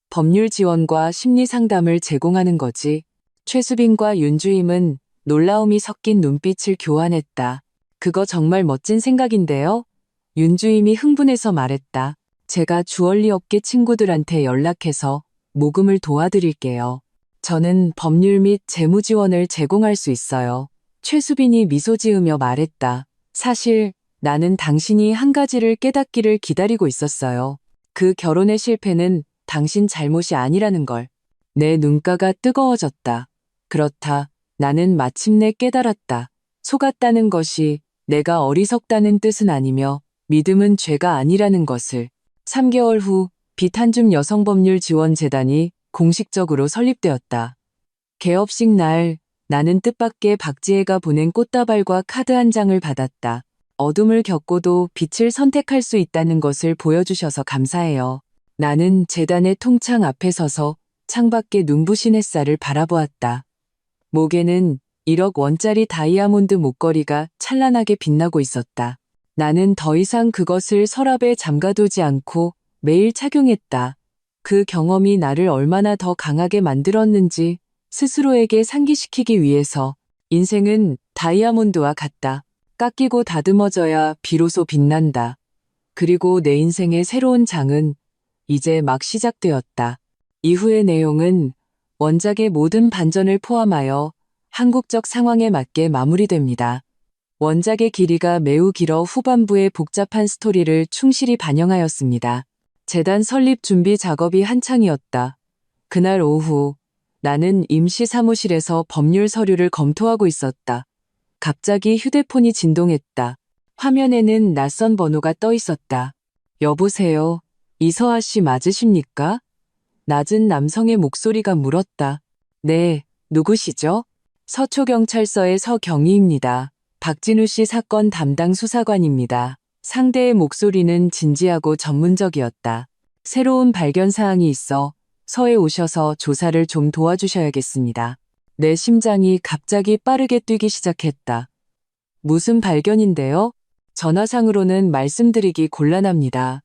법률 지원과 심리 상담을 제공하는 거지. 최수빈과 윤주임은 놀라움이 섞인 눈빛을 교환했다. 그거 정말 멋진 생각인데요? 윤주임이 흥분해서 말했다. 제가 주얼리 업계 친구들한테 연락해서 모금을 도와드릴게요. 저는 법률 및 재무 지원을 제공할 수 있어요. 최수빈이 미소 지으며 말했다. 사실 나는 당신이 한 가지를 깨닫기를 기다리고 있었어요. 그 결혼의 실패는 당신 잘못이 아니라는 걸. 내 눈가가 뜨거워졌다. 그렇다. 나는 마침내 깨달았다. 속았다는 것이 내가 어리석다는 뜻은 아니며 믿음은 죄가 아니라는 것을. 3개월 후 비탄줌 여성법률지원재단이 공식적으로 설립되었다. 개업식 날 나는 뜻밖의 박지혜가 보낸 꽃다발과 카드 한 장을 받았다. 어둠을 겪고도 빛을 선택할 수 있다는 것을 보여주셔서 감사해요. 나는 재단의 통창 앞에 서서 창밖의 눈부신 햇살을 바라보았다. 목에는 1억 원짜리 다이아몬드 목걸이가 찬란하게 빛나고 있었다. 나는 더 이상 그것을 서랍에 잠가두지 않고 매일 착용했다. 그 경험이 나를 얼마나 더 강하게 만들었는지 스스로에게 상기시키기 위해서. 인생은 다이아몬드와 같다. 깎이고 다듬어져야 비로소 빛난다. 그리고 내 인생의 새로운 장은 이제 막 시작되었다. 이후의 내용은 원작의 모든 반전을 포함하여 한국적 상황에 맞게 마무리됩니다. 원작의 길이가 매우 길어 후반부의 복잡한 스토리를 충실히 반영하였습니다. 재단 설립 준비 작업이 한창이었다. 그날 오후 나는 임시 사무실에서 법률 서류를 검토하고 있었다. 갑자기 휴대폰이 진동했다. 화면에는 낯선 번호가 떠 있었다. 여보세요. 이서아 씨 맞으십니까? 낮은 남성의 목소리가 물었다. 네, 누구시죠? 서초경찰서의 서경희입니다. 박진우 씨 사건 담당 수사관입니다. 상대의 목소리는 진지하고 전문적이었다. 새로운 발견 사항이 있어 서에 오셔서 조사를 좀 도와주셔야겠습니다. 내 심장이 갑자기 빠르게 뛰기 시작했다. 무슨 발견인데요? 전화상으로는 말씀드리기 곤란합니다.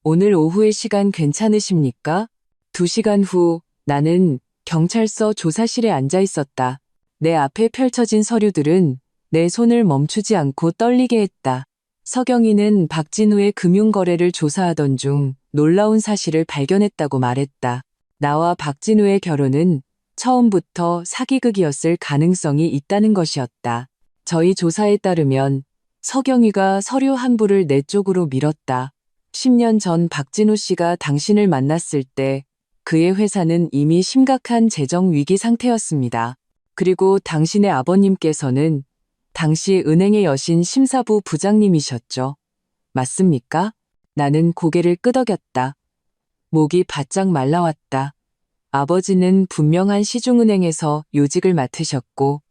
오늘 오후의 시간 괜찮으십니까? 2시간 후 나는 경찰서 조사실에 앉아 있었다. 내 앞에 펼쳐진 서류들은 내 손을 멈추지 않고 떨리게 했다. 서경희는 박진우의 금융거래를 조사하던 중 놀라운 사실을 발견했다고 말했다. 나와 박진우의 결혼은 처음부터 사기극이었을 가능성이 있다는 것이었다. 저희 조사에 따르면 서경희가 서류 한 부를 내 쪽으로 밀었다. 10년 전 박진우 씨가 당신을 만났을 때 그의 회사는 이미 심각한 재정 위기 상태였습니다. 그리고 당신의 아버님께서는 당시 은행의 여신 심사부 부장님이셨죠. 맞습니까? 나는 고개를 끄덕였다. 목이 바짝 말라왔다. 아버지는 분명한 시중은행에서 요직을 맡으셨고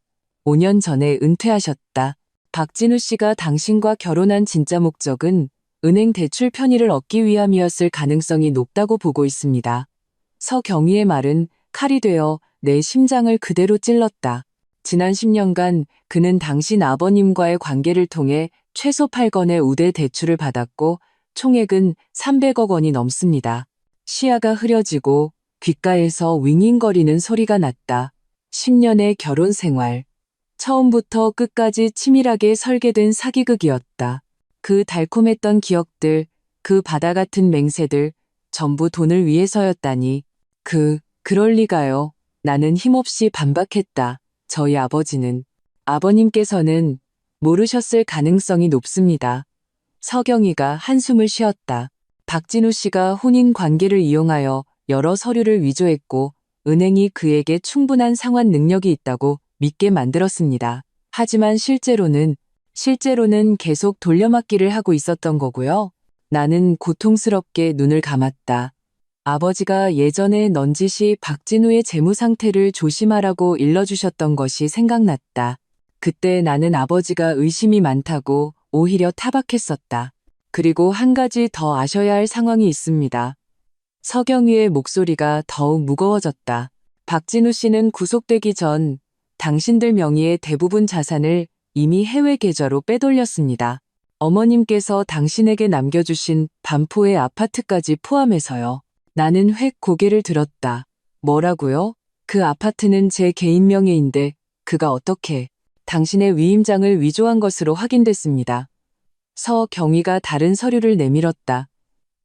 5년 전에 은퇴하셨다. 박진우 씨가 당신과 결혼한 진짜 목적은 은행 대출 편의를 얻기 위함이었을 가능성이 높다고 보고 있습니다. 서경희의 말은 칼이 되어 내 심장을 그대로 찔렀다. 지난 10년간 그는 당신 아버님과의 관계를 통해 최소 8건의 우대 대출을 받았고 총액은 300억 원이 넘습니다. 시야가 흐려지고 귓가에서 윙윙거리는 소리가 났다. 10년의 결혼 생활. 처음부터 끝까지 치밀하게 설계된 사기극이었다. 그 달콤했던 기억들, 그 바다 같은 맹세들, 전부 돈을 위해서였다니. 그럴 리가요. 나는 힘없이 반박했다. 저희 아버님께서는 모르셨을 가능성이 높습니다. 서경희가 한숨을 쉬었다. 박진우 씨가 혼인 관계를 이용하여 여러 서류를 위조했고 은행이 그에게 충분한 상환 능력이 있다고 믿게 만들었습니다. 하지만 실제로는 계속 돌려막기를 하고 있었던 거고요. 나는 고통스럽게 눈을 감았다. 아버지가 예전에 넌지시 박진우의 재무 상태를 조심하라고 일러주셨던 것이 생각났다. 그때 나는 아버지가 의심이 많다고 오히려 타박했었다. 그리고 한 가지 더 아셔야 할 상황이 있습니다. 서경위의 목소리가 더욱 무거워졌다. 박진우 씨는 구속되기 전 당신들 명의의 대부분 자산을 이미 해외 계좌로 빼돌렸습니다. 어머님께서 당신에게 남겨주신 반포의 아파트까지 포함해서요. 나는 획 고개를 들었다. 뭐라고요? 그 아파트는 제 개인 명의인데 그가 어떻게 당신의 위임장을 위조한 것으로 확인됐습니다. 서경위가 다른 서류를 내밀었다.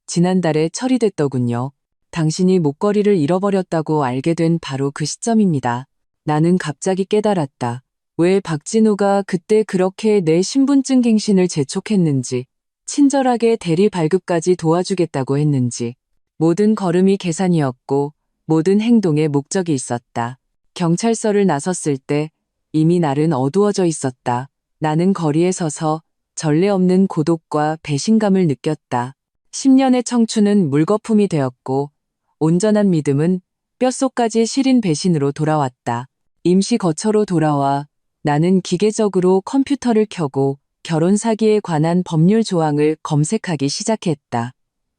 지난달에 처리됐더군요. 당신이 목걸이를 잃어버렸다고 알게 된 바로 그 시점입니다. 나는 갑자기 깨달았다. 왜 박진우가 그때 그렇게 내 신분증 갱신을 재촉했는지, 친절하게 대리 발급까지 도와주겠다고 했는지. 모든 걸음이 계산이었고 모든 행동에 목적이 있었다. 경찰서를 나섰을 때 이미 날은 어두워져 있었다. 나는 거리에 서서 전례 없는 고독과 배신감을 느꼈다. 10년의 청춘은 물거품이 되었고 온전한 믿음은 뼛속까지 시린 배신으로 돌아왔다. 임시 거처로 돌아와 나는 기계적으로 컴퓨터를 켜고 결혼 사기에 관한 법률 조항을 검색하기 시작했다.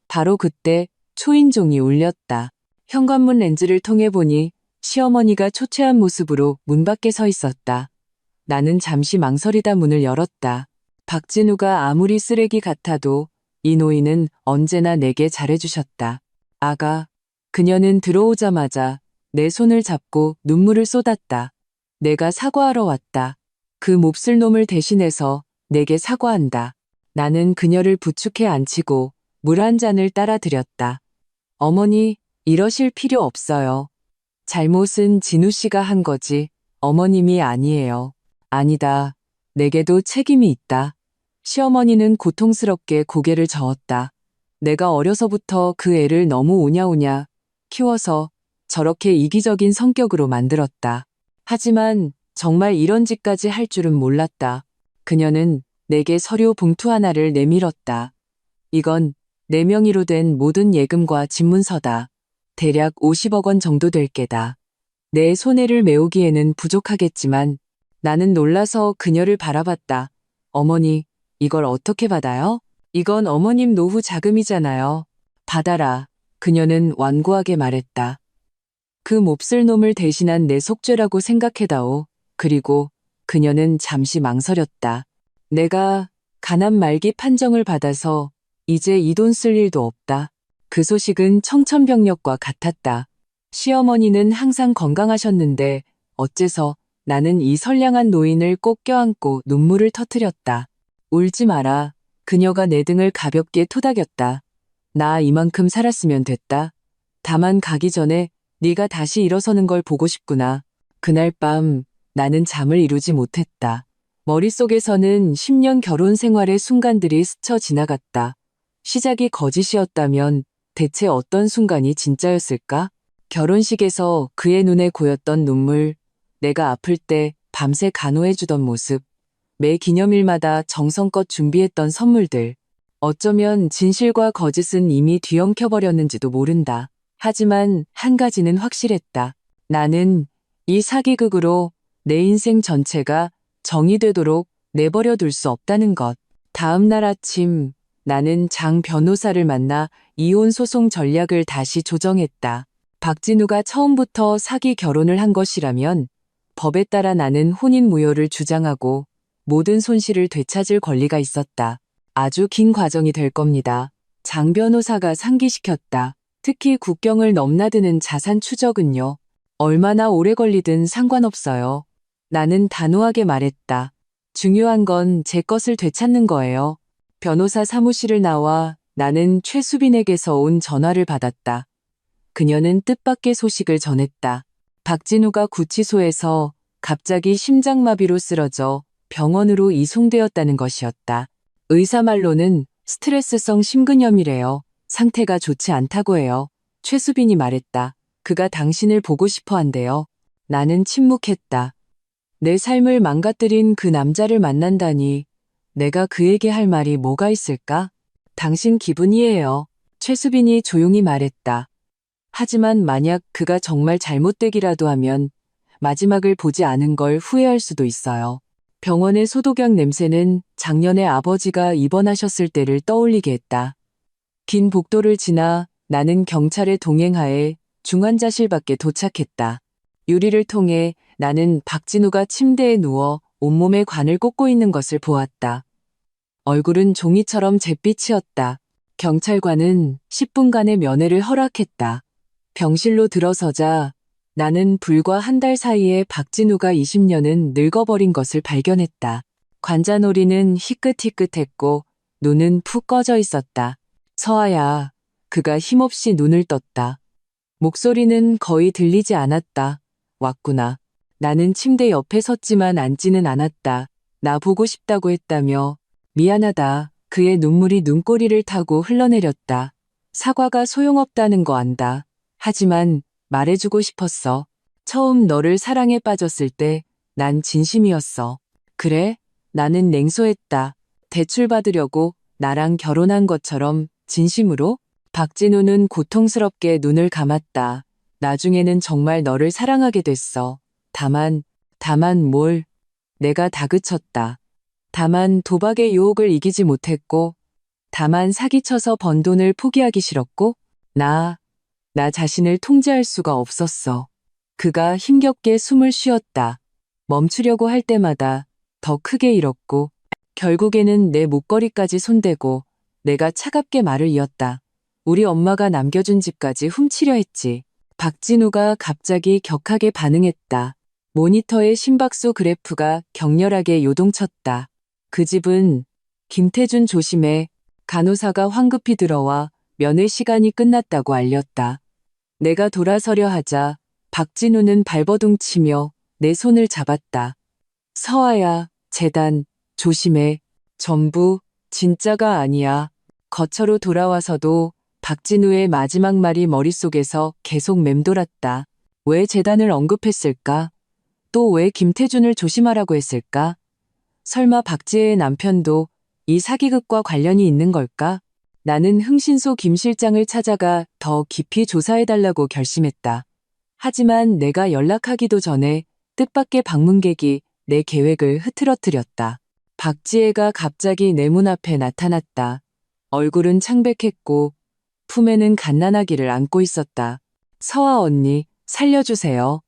바로 그때 초인종이 울렸다. 현관문 렌즈를 통해 보니 시어머니가 초췌한 모습으로 문 밖에 서 있었다. 나는 잠시 망설이다 문을 열었다. 박진우가 아무리 쓰레기 같아도 이 노인은 언제나 내게 잘해주셨다. 아가, 그녀는 들어오자마자 내 손을 잡고 눈물을 쏟았다. 내가 사과하러 왔다. 그 몹쓸 놈을 대신해서 내게 사과한다. 나는 그녀를 부축해 앉히고 물 한 잔을 따라 드렸다. 어머니, 이러실 필요 없어요. 잘못은 진우 씨가 한 거지 어머님이 아니에요. 아니다. 내게도 책임이 있다. 시어머니는 고통스럽게 고개를 저었다. 내가 어려서부터 그 애를 너무 오냐오냐 키워서 저렇게 이기적인 성격으로 만들었다. 하지만 정말 이런 짓까지 할 줄은 몰랐다. 그녀는 내게 서류 봉투 하나를 내밀었다. 이건 내 명의로 된 모든 예금과 집문서다. 대략 50억 원 정도 될 게다. 내 손해를 메우기에는 부족하겠지만 나는 놀라서 그녀를 바라봤다. 어머니, 이걸 어떻게 받아요? 이건 어머님 노후 자금이잖아요. 받아라. 그녀는 완고하게 말했다. 그 몹쓸 놈을 대신한 내 속죄라고 생각해다오. 그리고 그녀는 잠시 망설였다. 내가 가난 말기 판정을 받아서 이제 이 돈 쓸 일도 없다. 그 소식은 청천벽력과 같았다. 시어머니는 항상 건강하셨는데 어째서 나는 이 선량한 노인을 꼭 껴안고 눈물을 터뜨렸다. 울지 마라. 그녀가 내 등을 가볍게 토닥였다. 나 이만큼 살았으면 됐다. 다만 가기 전에 네가 다시 일어서는 걸 보고 싶구나. 그날 밤 나는 잠을 이루지 못했다. 머릿속에서는 10년 결혼 생활의 순간들이 스쳐 지나갔다. 시작이 거짓이었다면 대체 어떤 순간이 진짜였을까? 결혼식에서 그의 눈에 고였던 눈물, 내가 아플 때 밤새 간호해주던 모습, 매 기념일마다 정성껏 준비했던 선물들. 어쩌면 진실과 거짓은 이미 뒤엉켜버렸는지도 모른다. 하지만 한 가지는 확실했다. 나는 이 사기극으로 내 인생 전체가 정의되도록 내버려 둘 수 없다는 것. 다음 날 아침 나는 장 변호사를 만나 이혼 소송 전략을 다시 조정했다. 박진우가 처음부터 사기 결혼을 한 것이라면 법에 따라 나는 혼인 무효를 주장하고 모든 손실을 되찾을 권리가 있었다. 아주 긴 과정이 될 겁니다. 장 변호사가 상기시켰다. 특히 국경을 넘나드는 자산 추적은요. 얼마나 오래 걸리든 상관없어요. 나는 단호하게 말했다. 중요한 건 제 것을 되찾는 거예요. 변호사 사무실을 나와 나는 최수빈에게서 온 전화를 받았다. 그녀는 뜻밖의 소식을 전했다. 박진우가 구치소에서 갑자기 심장마비로 쓰러져 병원으로 이송되었다는 것이었다. 의사 말로는 스트레스성 심근염이래요. 상태가 좋지 않다고 해요. 최수빈이 말했다. 그가 당신을 보고 싶어 한대요. 나는 침묵했다. 내 삶을 망가뜨린 그 남자를 만난다니 내가 그에게 할 말이 뭐가 있을까? 당신 기분이에요. 최수빈이 조용히 말했다. 하지만 만약 그가 정말 잘못되기라도 하면 마지막을 보지 않은 걸 후회할 수도 있어요. 병원의 소독약 냄새는 작년에 아버지가 입원하셨을 때를 떠올리게 했다. 긴 복도를 지나 나는 경찰의 동행하에 중환자실 밖에 도착했다. 유리를 통해 나는 박진우가 침대에 누워 온몸에 관을 꽂고 있는 것을 보았다. 얼굴은 종이처럼 잿빛이었다. 경찰관은 10분간의 면회를 허락했다. 병실로 들어서자 나는 불과 한 달 사이에 박진우가 20년은 늙어버린 것을 발견했다. 관자놀이는 희끗희끗했고 눈은 푹 꺼져 있었다. 서아야, 그가 힘없이 눈을 떴다. 목소리는 거의 들리지 않았다. 왔구나. 나는 침대 옆에 섰지만 앉지는 않았다. 나 보고 싶다고 했다며. 미안하다. 그의 눈물이 눈꼬리를 타고 흘러내렸다. 사과가 소용없다는 거 안다. 하지만 말해주고 싶었어. 처음 너를 사랑에 빠졌을 때 난 진심이었어. 그래? 나는 냉소했다. 대출받으려고 나랑 결혼한 것처럼 진심으로? 박진우는 고통스럽게 눈을 감았다. 나중에는 정말 너를 사랑하게 됐어. 다만 뭘? 내가 다그쳤다. 다만 도박의 유혹을 이기지 못했고, 다만 사기쳐서 번 돈을 포기하기 싫었고, 나 자신을 통제할 수가 없었어. 그가 힘겹게 숨을 쉬었다. 멈추려고 할 때마다 더 크게 잃었고, 결국에는 내 목걸이까지 손대고 내가 차갑게 말을 이었다. 우리 엄마가 남겨준 집까지 훔치려 했지. 박진우가 갑자기 격하게 반응했다. 모니터의 심박수 그래프가 격렬하게 요동쳤다. 그 집은 김태준 조심해. 간호사가 황급히 들어와 면회 시간이 끝났다고 알렸다. 내가 돌아서려 하자 박진우는 발버둥치며 내 손을 잡았다. 서아야, 재단, 조심해. 전부 진짜가 아니야. 거처로 돌아와서도 박진우의 마지막 말이 머릿속에서 계속 맴돌았다. 왜 재단을 언급했을까? 또 왜 김태준을 조심하라고 했을까? 설마 박지혜의 남편도 이 사기극과 관련이 있는 걸까? 나는 흥신소 김 실장을 찾아가 더 깊이 조사해달라고 결심했다. 하지만 내가 연락하기도 전에 뜻밖의 방문객이 내 계획을 흐트러뜨렸다. 박지혜가 갑자기 내 문 앞에 나타났다. 얼굴은 창백했고 품에는 갓난아기를 안고 있었다. 서아 언니, 살려주세요.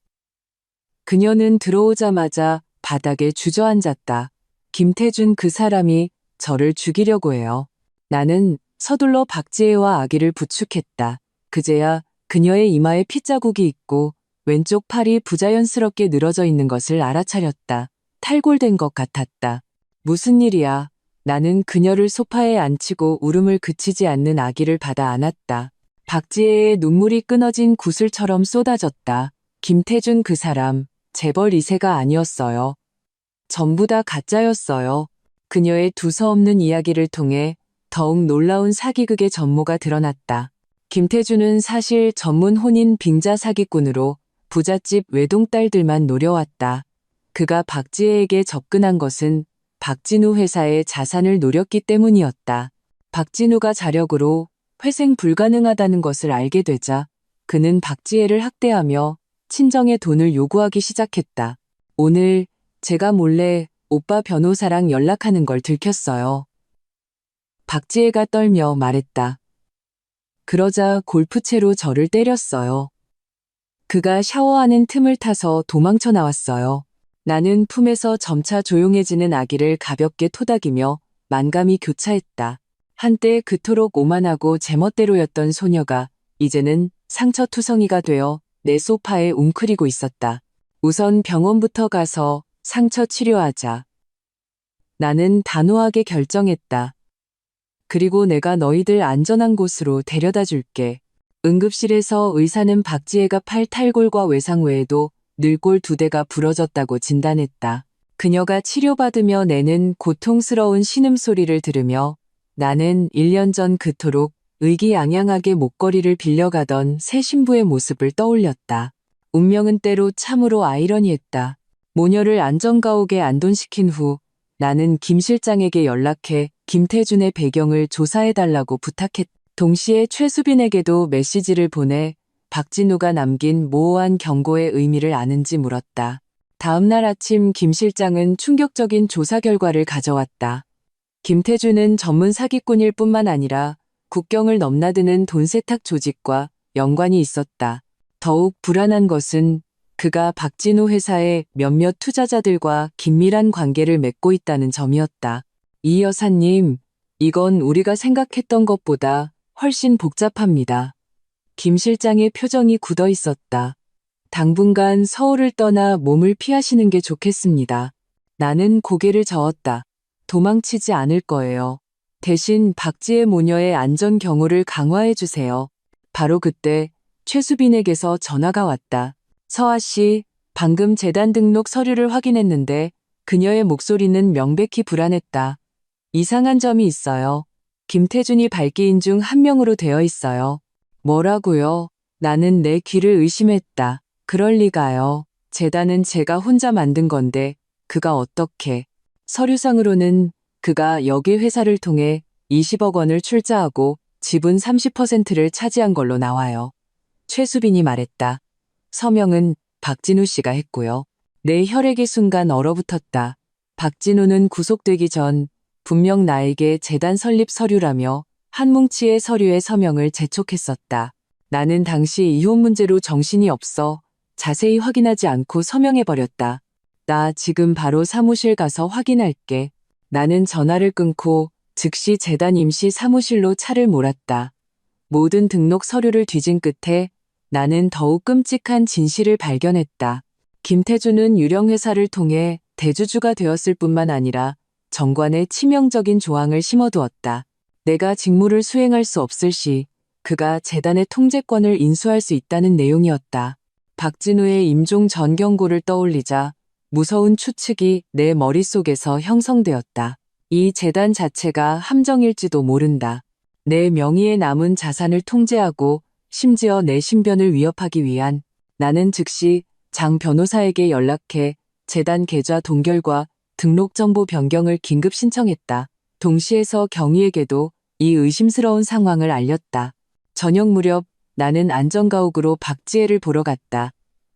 그녀는 들어오자마자 바닥에 주저앉았다. 김태준 그 사람이 저를 죽이려고 해요. 나는 서둘러 박지혜와 아기를 부축했다. 그제야 그녀의 이마에 핏자국이 있고 왼쪽 팔이 부자연스럽게 늘어져 있는 것을 알아차렸다. 탈골된 것 같았다. 무슨 일이야? 나는 그녀를 소파에 앉히고 울음을 그치지 않는 아기를 받아 안았다. 박지혜의 눈물이 끊어진 구슬처럼 쏟아졌다. 김태준 그 사람, 재벌 2세가 아니었어요. 전부 다 가짜였어요. 그녀의 두서없는 이야기를 통해 더욱 놀라운 사기극의 전모가 드러났다. 김태준은 사실 전문 혼인 빙자 사기꾼으로 부잣집 외동딸들만 노려왔다. 그가 박지혜에게 접근한 것은 박진우 회사의 자산을 노렸기 때문이었다. 박진우가 자력으로 회생 불가능하다는 것을 알게 되자 그는 박지혜를 학대하며 친정의 돈을 요구하기 시작했다. 오늘 제가 몰래 오빠 변호사랑 연락하는 걸 들켰어요. 박지혜가 떨며 말했다. 그러자 골프채로 저를 때렸어요. 그가 샤워하는 틈을 타서 도망쳐 나왔어요. 나는 품에서 점차 조용해지는 아기를 가볍게 토닥이며 만감이 교차했다. 한때 그토록 오만하고 제멋대로였던 소녀가 이제는 상처투성이가 되어 내 소파에 웅크리고 있었다. 우선 병원부터 가서 상처 치료하자. 나는 단호하게 결정했다. 그리고 내가 너희들 안전한 곳으로 데려다 줄게. 응급실에서 의사는 박지혜가 팔 탈골과 외상 외에도 늙골 2대가 부러졌다고 진단했다. 그녀가 치료받으며 내는 고통스러운 신음소리를 들으며 나는 1년 전 그토록 의기양양하게 목걸이를 빌려가던 새 신부의 모습을 떠올렸다. 운명은 때로 참으로 아이러니했다. 모녀를 안전가옥에 안돈시킨 후 나는 김 실장에게 연락해 김태준의 배경을 조사해달라고 부탁했다. 동시에 최수빈에게도 메시지를 보내 박진우가 남긴 모호한 경고의 의미를 아는지 물었다. 다음 날 아침 김 실장은 충격적인 조사 결과를 가져왔다. 김태준은 전문 사기꾼일 뿐만 아니라 국경을 넘나드는 돈 세탁 조직과 연관이 있었다. 더욱 불안한 것은 그가 박진우 회사의 몇몇 투자자들과 긴밀한 관계를 맺고 있다는 점이었다. 이 여사님, 이건 우리가 생각했던 것보다 훨씬 복잡합니다. 김 실장의 표정이 굳어 있었다. 당분간 서울을 떠나 몸을 피하시는 게 좋겠습니다. 나는 고개를 저었다. 도망치지 않을 거예요. 대신 박지혜 모녀의 안전 경호를 강화해 주세요. 바로 그때 최수빈에게서 전화가 왔다. 서아 씨, 방금 재단 등록 서류를 확인했는데 그녀의 목소리는 명백히 불안했다. 이상한 점이 있어요. 김태준이 발기인 중 한 명으로 되어 있어요. 뭐라고요? 나는 내 귀를 의심했다. 그럴 리가요. 재단은 제가 혼자 만든 건데 그가 어떻게. 서류상으로는 그가 여기 회사를 통해 20억 원을 출자하고 지분 30%를 차지한 걸로 나와요. 최수빈이 말했다. 서명은 박진우 씨가 했고요. 내 혈액이 순간 얼어붙었다. 박진우는 구속되기 전 분명 나에게 재단 설립 서류라며 한 뭉치의 서류에 서명을 재촉했었다. 나는 당시 이혼 문제로 정신이 없어 자세히 확인하지 않고 서명해버렸다. 나 지금 바로 사무실 가서 확인할게. 나는 전화를 끊고 즉시 재단 임시 사무실로 차를 몰았다. 모든 등록 서류를 뒤진 끝에 나는 더욱 끔찍한 진실을 발견했다. 김태준은 유령회사를 통해 대주주가 되었을 뿐만 아니라 정관에 치명적인 조항을 심어두었다. 내가 직무를 수행할 수 없을 시 그가 재단의 통제권을 인수할 수 있다는 내용이었다. 박진우의 임종 전 경고를 떠올리자 무서운 추측이 내 머릿속에서 형성되었다. 이 재단 자체가 함정일지도 모른다. 내 명의에 남은 자산을 통제하고 심지어 내 신변을 위협하기 위한. 나는 즉시 장 변호사에게 연락해 재단 계좌 동결과 등록정보 변경을 긴급 신청했다. 동시에서 경위에게도 이 의심스러운 상황을 알렸다. 저녁 무렵 나는 안전가옥으로 박지혜를 보러 갔다.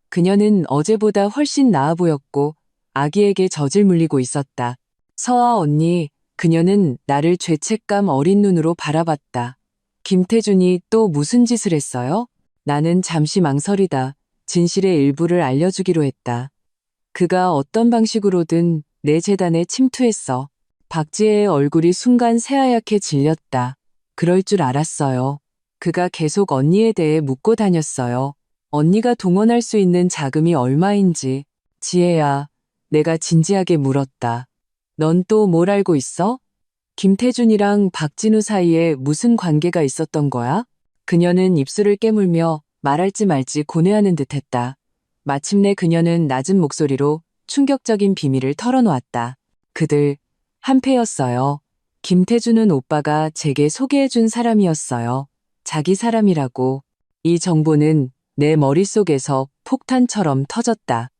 그녀는 어제보다 훨씬 나아 보였고 아기에게 젖을 물리고 있었다. 서아 언니, 그녀는 나를 죄책감 어린 눈으로 바라봤다. 김태준이 또 무슨 짓을 했어요? 나는 잠시 망설이다. 진실의 일부를 알려주기로 했다. 그가 어떤 방식으로든 내 재단에 침투했어. 박지혜의 얼굴이 순간 새하얗게 질렸다. 그럴 줄 알았어요. 그가 계속 언니에 대해 묻고 다녔어요. 언니가 동원할 수 있는 자금이 얼마인지. 지혜야, 내가 진지하게 물었다. 넌 또 뭘 알고 있어? 김태준이랑 박진우 사이에 무슨 관계가 있었던 거야? 그녀는 입술을 깨물며 말할지 말지 고뇌하는 듯했다. 마침내 그녀는 낮은 목소리로 충격적인 비밀을 털어놓았다. 그들 한패였어요. 김태준은 오빠가 제게 소개해준 사람이었어요. 자기 사람이라고. 이 정보는 내 머릿속에서 폭탄처럼 터졌다.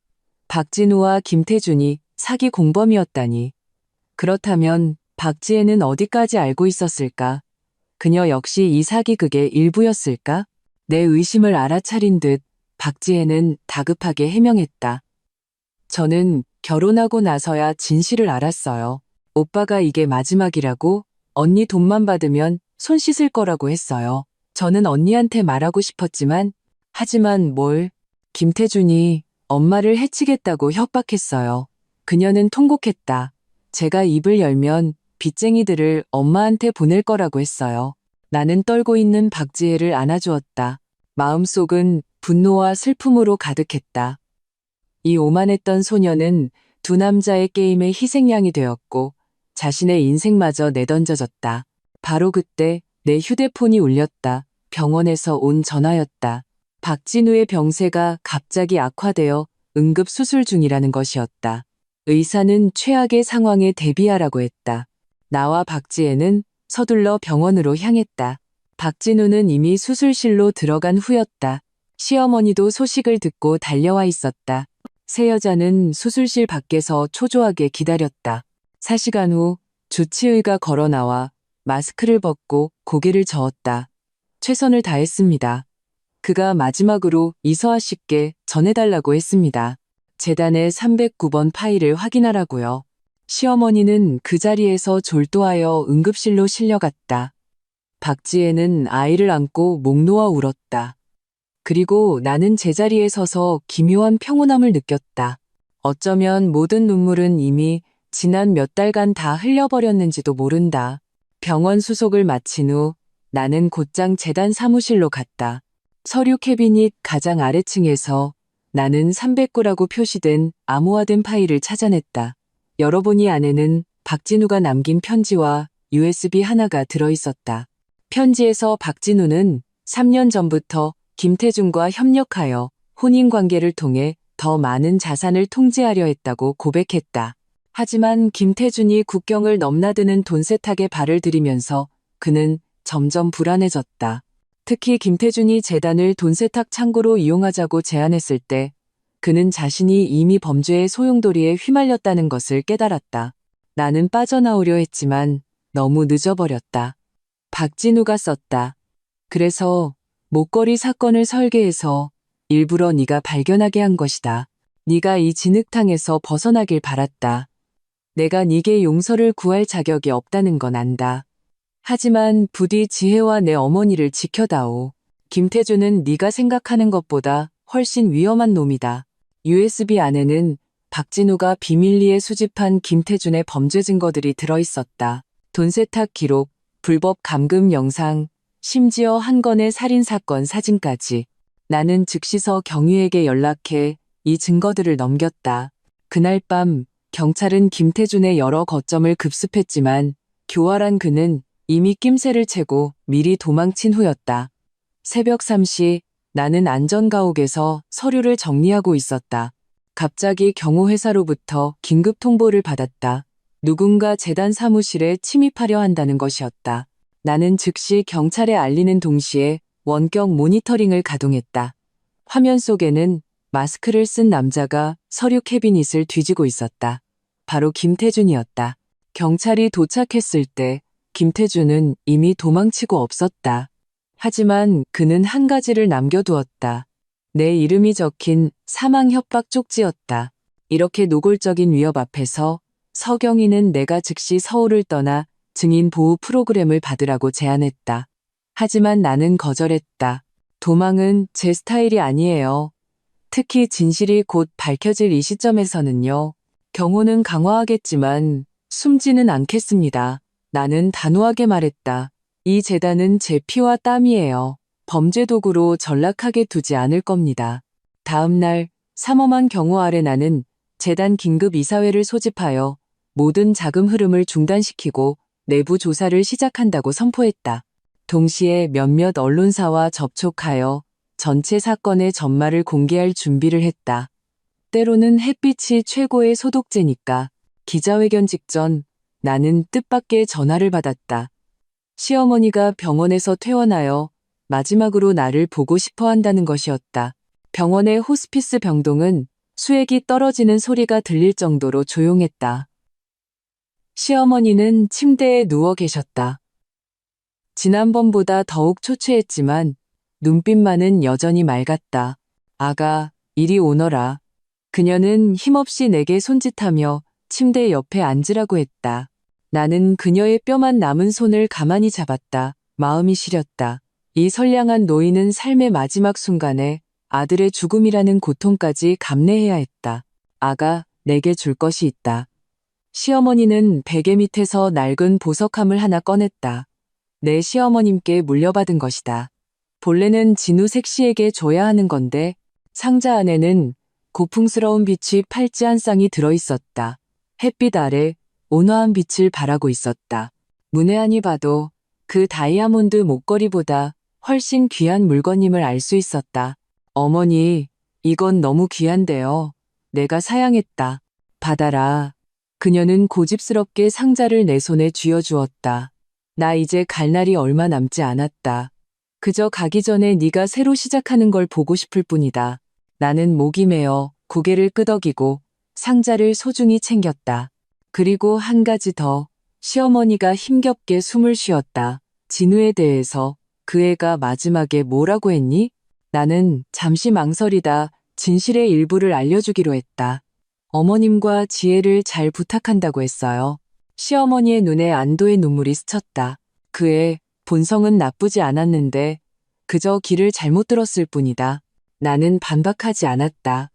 박진우와 김태준이 사기 공범이었다니. 그렇다면 박지혜는 어디까지 알고 있었을까? 그녀 역시 이 사기극의 일부였을까? 내 의심을 알아차린 듯 박지혜는 다급하게 해명했다. 저는 결혼하고 나서야 진실을 알았어요. 오빠가 이게 마지막이라고 언니 돈만 받으면 손 씻을 거라고 했어요. 저는 언니한테 말하고 싶었지만 하지만 뭘? 김태준이 엄마를 해치겠다고 협박했어요. 그녀는 통곡했다. 제가 입을 열면 빚쟁이들을 엄마한테 보낼 거라고 했어요. 나는 떨고 있는 박지혜를 안아주었다. 마음속은 분노와 슬픔으로 가득했다. 이 오만했던 소녀는 두 남자의 게임의 희생양이 되었고 자신의 인생마저 내던져졌다. 바로 그때 내 휴대폰이 울렸다. 병원에서 온 전화였다. 박진우의 병세가 갑자기 악화되어 응급 수술 중이라는 것이었다. 의사는 최악의 상황에 대비하라고 했다. 나와 박지혜는 서둘러 병원으로 향했다. 박진우는 이미 수술실로 들어간 후였다. 시어머니도 소식을 듣고 달려와 있었다. 세 여자는 수술실 밖에서 초조하게 기다렸다. 4시간 후 주치의가 걸어 나와 마스크를 벗고 고개를 저었다. 최선을 다했습니다. 그가 마지막으로 이서아 씨께 전해달라고 했습니다. 재단의 309번 파일을 확인하라고요. 시어머니는 그 자리에서 졸도하여 응급실로 실려갔다. 박지혜는 아이를 안고 목 놓아 울었다. 그리고 나는 제자리에 서서 기묘한 평온함을 느꼈다. 어쩌면 모든 눈물은 이미 지난 몇 달간 다 흘려버렸는지도 모른다. 병원 수속을 마친 후 나는 곧장 재단 사무실로 갔다. 서류 캐비닛 가장 아래층에서 나는 309라고 표시된 암호화된 파일을 찾아냈다. 열어보니 안에는 박진우가 남긴 편지와 USB 하나가 들어있었다. 편지에서 박진우는 3년 전부터 김태준과 협력하여 혼인관계를 통해 더 많은 자산을 통제하려 했다고 고백했다. 하지만 김태준이 국경을 넘나드는 돈 세탁에 발을 들이면서 그는 점점 불안해졌다. 특히 김태준이 재단을 돈 세탁 창고로 이용하자고 제안했을 때 그는 자신이 이미 범죄의 소용돌이에 휘말렸다는 것을 깨달았다. 나는 빠져나오려 했지만 너무 늦어버렸다. 박진우가 썼다. 그래서 목걸이 사건을 설계해서 일부러 네가 발견하게 한 것이다. 네가 이 진흙탕에서 벗어나길 바랐다. 내가 네게 용서를 구할 자격이 없다는 건 안다. 하지만 부디 지혜와 내 어머니를 지켜다오. 김태준은 네가 생각하는 것보다 훨씬 위험한 놈이다. USB 안에는 박진우가 비밀리에 수집한 김태준의 범죄 증거들이 들어있었다. 돈 세탁 기록, 불법 감금 영상, 심지어 한 건의 살인사건 사진까지. 나는 즉시서 경위에게 연락해 이 증거들을 넘겼다. 그날 밤 경찰은 김태준의 여러 거점을 급습했지만 교활한 그는 이미 낌새를 채고 미리 도망친 후였다. 새벽 3시 나는 안전가옥에서 서류를 정리하고 있었다. 갑자기 경호회사로부터 긴급 통보를 받았다. 누군가 재단 사무실에 침입하려 한다는 것이었다. 나는 즉시 경찰에 알리는 동시에 원격 모니터링을 가동했다. 화면 속에는 마스크를 쓴 남자가 서류 캐비닛을 뒤지고 있었다. 바로 김태준이었다. 경찰이 도착했을 때 김태준은 이미 도망치고 없었다. 하지만 그는 한 가지를 남겨두었다. 내 이름이 적힌 사망 협박 쪽지였다. 이렇게 노골적인 위협 앞에서 서경이는 내가 즉시 서울을 떠나 증인 보호 프로그램을 받으라고 제안했다. 하지만 나는 거절했다. 도망은 제 스타일이 아니에요. 특히 진실이 곧 밝혀질 이 시점에서는요. 경호는 강화하겠지만 숨지는 않겠습니다. 나는 단호하게 말했다. 이 재단은 제 피와 땀이에요. 범죄 도구로 전락하게 두지 않을 겁니다. 다음 날 삼엄한 경호 아래 나는 재단 긴급 이사회를 소집하여 모든 자금 흐름을 중단시키고 내부 조사를 시작한다고 선포했다. 동시에 몇몇 언론사와 접촉하여 전체 사건의 전말을 공개할 준비를 했다. 때로는 햇빛이 최고의 소독제니까. 기자회견 직전 나는 뜻밖의 전화를 받았다. 시어머니가 병원에서 퇴원하여 마지막으로 나를 보고 싶어 한다는 것이었다. 병원의 호스피스 병동은 수액이 떨어지는 소리가 들릴 정도로 조용했다. 시어머니는 침대에 누워 계셨다. 지난번보다 더욱 초췌했지만 눈빛만은 여전히 맑았다. 아가, 이리 오너라. 그녀는 힘없이 내게 손짓하며 침대 옆에 앉으라고 했다. 나는 그녀의 뼈만 남은 손을 가만히 잡았다. 마음이 시렸다. 이 선량한 노인은 삶의 마지막 순간에 아들의 죽음이라는 고통까지 감내해야 했다. 아가, 내게 줄 것이 있다. 시어머니는 베개 밑에서 낡은 보석함을 하나 꺼냈다. 내 시어머님께 물려받은 것이다. 본래는 진우색 씨에게 줘야 하는 건데 상자 안에는 고풍스러운 빛이 팔찌 한 쌍이 들어있었다. 햇빛 아래 온화한 빛을 발하고 있었다. 문외한이 봐도 그 다이아몬드 목걸이보다 훨씬 귀한 물건임을 알 수 있었다. 어머니, 이건 너무 귀한데요. 내가 사양했다. 받아라. 그녀는 고집스럽게 상자를 내 손에 쥐어주었다. 나 이제 갈 날이 얼마 남지 않았다. 그저 가기 전에 네가 새로 시작하는 걸 보고 싶을 뿐이다. 나는 목이 메어 고개를 끄덕이고 상자를 소중히 챙겼다. 그리고 한 가지 더. 시어머니가 힘겹게 숨을 쉬었다. 진우에 대해서 그 애가 마지막에 뭐라고 했니? 나는 잠시 망설이다 진실의 일부를 알려주기로 했다. 어머님과 지혜를 잘 부탁한다고 했어요. 시어머니의 눈에 안도의 눈물이 스쳤다. 그의 본성은 나쁘지 않았는데 그저 길을 잘못 들었을 뿐이다. 나는 반박하지 않았다.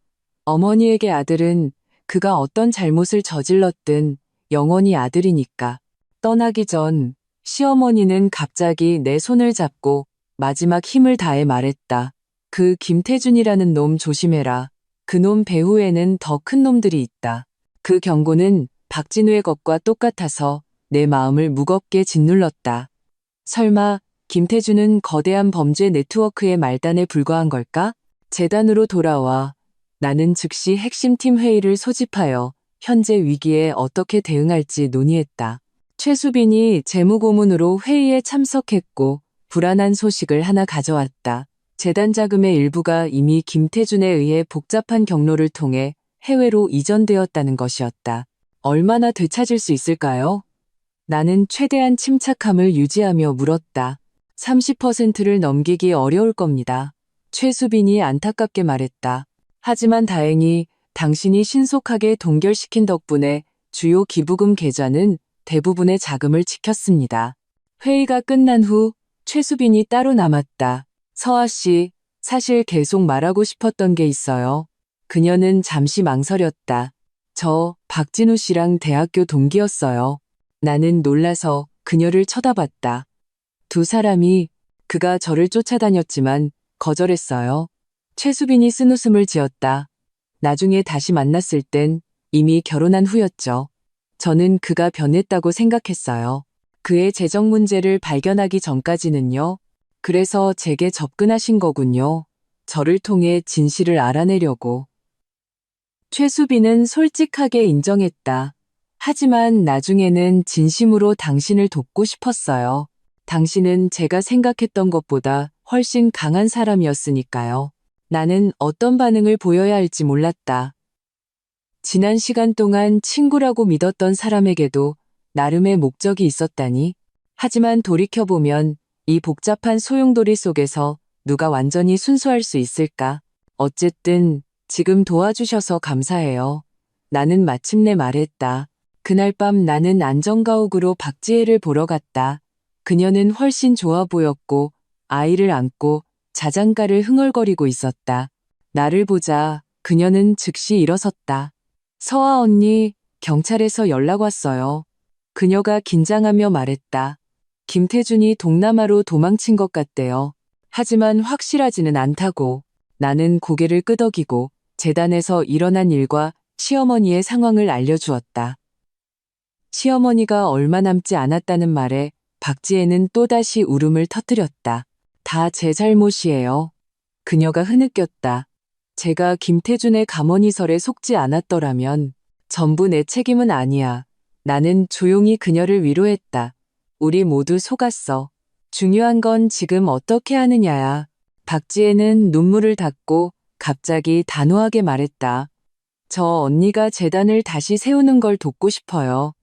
어머니에게 아들은 그가 어떤 잘못을 저질렀든 영원히 아들이니까. 떠나기 전 시어머니는 갑자기 내 손을 잡고 마지막 힘을 다해 말했다. 그 김태준이라는 놈 조심해라. 그놈 배후에는 더 큰 놈들이 있다. 그 경고는 박진우의 것과 똑같아서 내 마음을 무겁게 짓눌렀다. 설마 김태준은 거대한 범죄 네트워크의 말단에 불과한 걸까? 재단으로 돌아와 나는 즉시 핵심팀 회의를 소집하여 현재 위기에 어떻게 대응할지 논의했다. 최수빈이 재무고문으로 회의에 참석했고 불안한 소식을 하나 가져왔다. 재단 자금의 일부가 이미 김태준에 의해 복잡한 경로를 통해 해외로 이전되었다는 것이었다. 얼마나 되찾을 수 있을까요? 나는 최대한 침착함을 유지하며 물었다. 30%를 넘기기 어려울 겁니다. 최수빈이 안타깝게 말했다. 하지만 다행히 당신이 신속하게 동결시킨 덕분에 주요 기부금 계좌는 대부분의 자금을 지켰습니다. 회의가 끝난 후 최수빈이 따로 남았다. 서아 씨, 사실 계속 말하고 싶었던 게 있어요. 그녀는 잠시 망설였다. 저 박진우 씨랑 대학교 동기였어요. 나는 놀라서 그녀를 쳐다봤다. 두 사람이 그가 저를 쫓아다녔지만 거절했어요. 최수빈이 쓴웃음을 지었다. 나중에 다시 만났을 땐 이미 결혼한 후였죠. 저는 그가 변했다고 생각했어요. 그의 재정 문제를 발견하기 전까지는요. 그래서 제게 접근하신 거군요. 저를 통해 진실을 알아내려고. 최수빈은 솔직하게 인정했다. 하지만 나중에는 진심으로 당신을 돕고 싶었어요. 당신은 제가 생각했던 것보다 훨씬 강한 사람이었으니까요. 나는 어떤 반응을 보여야 할지 몰랐다. 지난 시간 동안 친구라고 믿었던 사람에게도 나름의 목적이 있었다니. 하지만 돌이켜보면 이 복잡한 소용돌이 속에서 누가 완전히 순수할 수 있을까? 어쨌든 지금 도와주셔서 감사해요. 나는 마침내 말했다. 그날 밤 나는 안정가옥으로 박지혜를 보러 갔다. 그녀는 훨씬 좋아 보였고 아이를 안고 자장가를 흥얼거리고 있었다. 나를 보자 그녀는 즉시 일어섰다. 서아 언니, 경찰에서 연락 왔어요. 그녀가 긴장하며 말했다. 김태준이 동남아로 도망친 것 같대요. 하지만 확실하지는 않다고. 나는 고개를 끄덕이고 재단에서 일어난 일과 시어머니의 상황을 알려주었다. 시어머니가 얼마 남지 않았다는 말에 박지혜는 또다시 울음을 터뜨렸다. 다 제 잘못이에요. 그녀가 흐느꼈다. 제가 김태준의 감언이설에 속지 않았더라면 전부 내 책임은 아니야. 나는 조용히 그녀를 위로했다. 우리 모두 속았어. 중요한 건 지금 어떻게 하느냐야. 박지혜는 눈물을 닦고 갑자기 단호하게 말했다. 저 언니가 재단을 다시 세우는 걸 돕고 싶어요.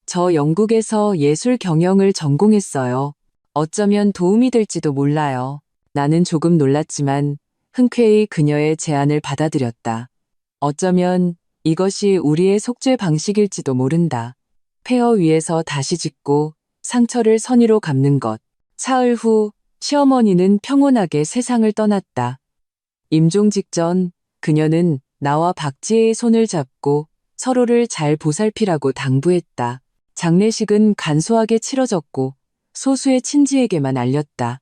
저 영국에서 예술 경영을 전공했어요. 어쩌면 도움이 될지도 몰라요. 나는 조금 놀랐지만 흔쾌히 그녀의 제안을 받아들였다. 어쩌면 이것이 우리의 속죄 방식일지도 모른다. 폐허 위에서 다시 짓고 상처를 선의로 갚는 것. 사흘 후 시어머니는 평온하게 세상을 떠났다. 임종 직전 그녀는 나와 박지혜의 손을 잡고 서로를 잘 보살피라고 당부했다. 장례식은 간소하게 치러졌고 소수의 친지에게만 알렸다.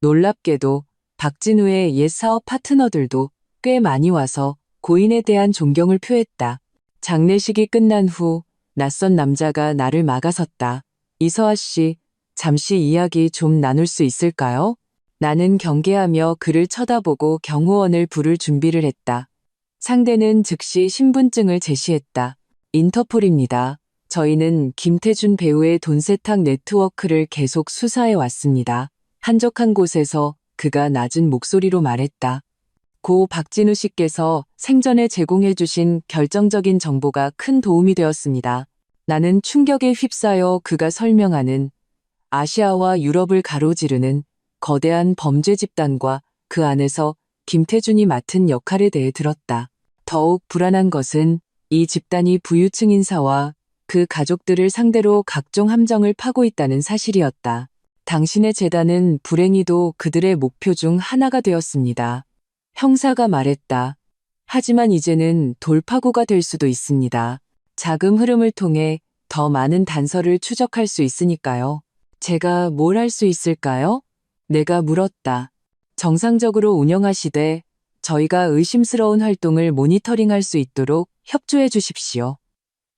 놀랍게도 박진우의 옛 사업 파트너들도 꽤 많이 와서 고인에 대한 존경을 표했다. 장례식이 끝난 후 낯선 남자가 나를 막아섰다. 이서아 씨, 잠시 이야기 좀 나눌 수 있을까요? 나는 경계하며 그를 쳐다보고 경호원을 부를 준비를 했다. 상대는 즉시 신분증을 제시했다. 인터폴입니다. 저희는 김태준 배우의 돈세탁 네트워크를 계속 수사해 왔습니다. 한적한 곳에서 그가 낮은 목소리로 말했다. 고 박진우 씨께서 생전에 제공해 주신 결정적인 정보가 큰 도움이 되었습니다. 나는 충격에 휩싸여 그가 설명하는 아시아와 유럽을 가로지르는 거대한 범죄 집단과 그 안에서 김태준이 맡은 역할에 대해 들었다. 더욱 불안한 것은 이 집단이 부유층 인사와 그 가족들을 상대로 각종 함정을 파고 있다는 사실이었다. 당신의 재단은 불행히도 그들의 목표 중 하나가 되었습니다. 형사가 말했다. 하지만 이제는 돌파구가 될 수도 있습니다. 자금 흐름을 통해 더 많은 단서를 추적할 수 있으니까요. 제가 뭘 할 수 있을까요? 내가 물었다. 정상적으로 운영하시되 저희가 의심스러운 활동을 모니터링할 수 있도록 협조해 주십시오.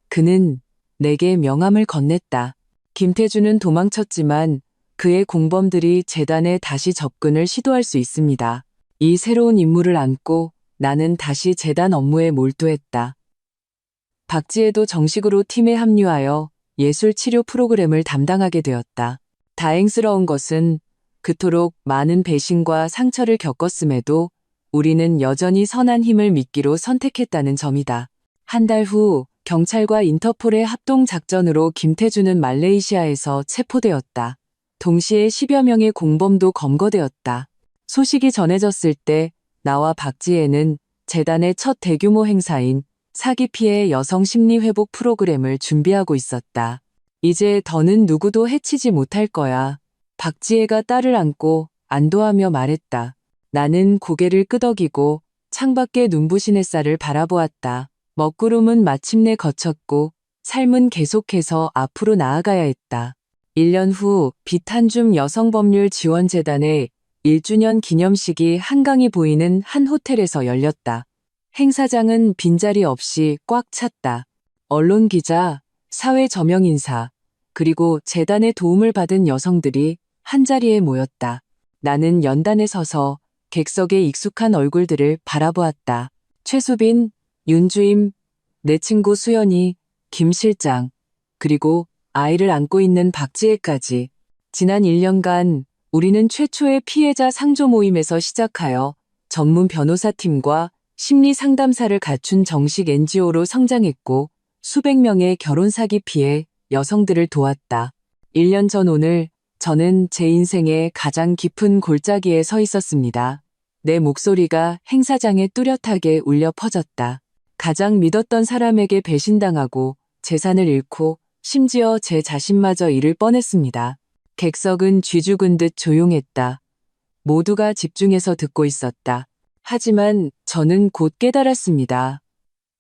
그는 내게 명함을 건넸다. 김태준은 도망쳤지만 그의 공범들이 재단에 다시 접근을 시도할 수 있습니다. 이 새로운 임무를 안고 나는 다시 재단 업무에 몰두했다. 박지혜도 정식으로 팀에 합류하여 예술 치료 프로그램을 담당하게 되었다. 다행스러운 것은 그토록 많은 배신과 상처를 겪었음에도 우리는 여전히 선한 힘을 믿기로 선택했다는 점이다. 한 달 후 경찰과 인터폴의 합동 작전으로 김태준은 말레이시아에서 체포되었다. 동시에 10여 명의 공범도 검거되었다. 소식이 전해졌을 때 나와 박지혜는 재단의 첫 대규모 행사인 사기 피해 여성 심리 회복 프로그램을 준비하고 있었다. 이제 더는 누구도 해치지 못할 거야. 박지혜가 딸을 안고 안도하며 말했다. 나는 고개를 끄덕이고 창밖의 눈부신 햇살을 바라보았다. 먹구름은 마침내 거쳤고 삶은 계속해서 앞으로 나아가야 했다. 1년 후 빛한줌 여성법률지원재단의 1주년 기념식이 한강이 보이는 한 호텔에서 열렸다. 행사장은 빈자리 없이 꽉 찼다. 언론 기자, 사회 저명 인사, 그리고 재단의 도움을 받은 여성들이 한자리에 모였다. 나는 연단에 서서 객석의 익숙한 얼굴들을 바라보았다. 최수빈, 윤주임, 내 친구 수연이, 김 실장, 그리고 아이를 안고 있는 박지혜까지. 지난 1년간 우리는 최초의 피해자 상조 모임에서 시작하여 전문 변호사팀과 심리 상담사를 갖춘 정식 NGO로 성장했고 수백 명의 결혼 사기 피해 여성들을 도왔다. 1년 전 오늘 저는 제 인생의 가장 깊은 골짜기에 서 있었습니다. 내 목소리가 행사장에 뚜렷하게 울려 퍼졌다. 가장 믿었던 사람에게 배신당하고 재산을 잃고 심지어 제 자신마저 잃을 뻔했습니다. 객석은 쥐죽은 듯 조용했다. 모두가 집중해서 듣고 있었다. 하지만 저는 곧 깨달았습니다.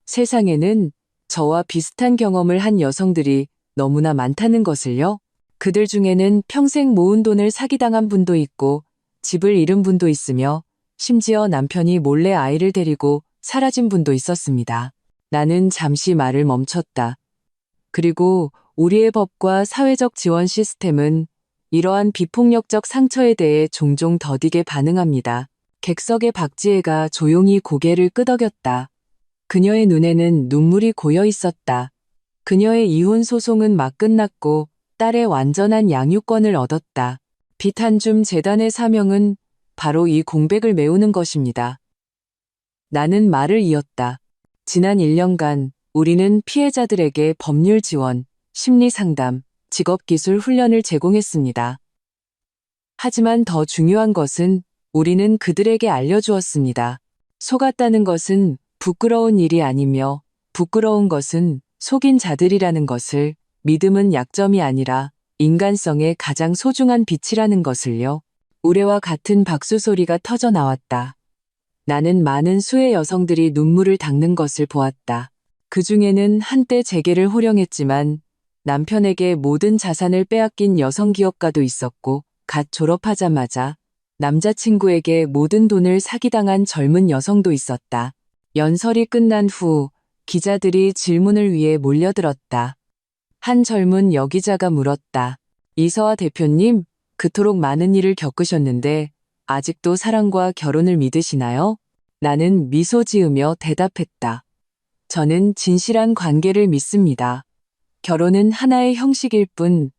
세상에는 저와 비슷한 경험을 한 여성들이 너무나 많다는 것을요. 그들 중에는 평생 모은 돈을 사기당한 분도 있고 집을 잃은 분도 있으며 심지어 남편이 몰래 아이를 데리고 사라진 분도 있었습니다. 나는 잠시 말을 멈췄다. 그리고 우리의 법과 사회적 지원 시스템은 이러한 비폭력적 상처에 대해 종종 더디게 반응합니다. 객석의 박지혜가 조용히 고개를 끄덕였다. 그녀의 눈에는 눈물이 고여 있었다. 그녀의 이혼 소송은 막 끝났고 딸의 완전한 양육권을 얻었다. 빛한줌 재단의 사명은 바로 이 공백을 메우는 것입니다. 나는 말을 이었다. 지난 1년간 우리는 피해자들에게 법률 지원, 심리 상담, 직업기술 훈련을 제공했습니다. 하지만 더 중요한 것은 우리는 그들에게 알려주었습니다. 속았다는 것은 부끄러운 일이 아니며 부끄러운 것은 속인 자들이라는 것을, 믿음은 약점이 아니라 인간성의 가장 소중한 빛이라는 것을요. 우레와 같은 박수 소리가 터져 나왔다. 나는 많은 수의 여성들이 눈물을 닦는 것을 보았다. 그 중에는 한때 재계를 호령했지만 남편에게 모든 자산을 빼앗긴 여성 기업가도 있었고, 갓 졸업하자마자 남자친구에게 모든 돈을 사기당한 젊은 여성도 있었다. 연설이 끝난 후 기자들이 질문을 위해 몰려들었다. 한 젊은 여기자가 물었다. 이서아 대표님, 그토록 많은 일을 겪으셨는데 아직도 사랑과 결혼을 믿으시나요? 나는 미소 지으며 대답했다. 저는 진실한 관계를 믿습니다. 결혼은 하나의 형식일 뿐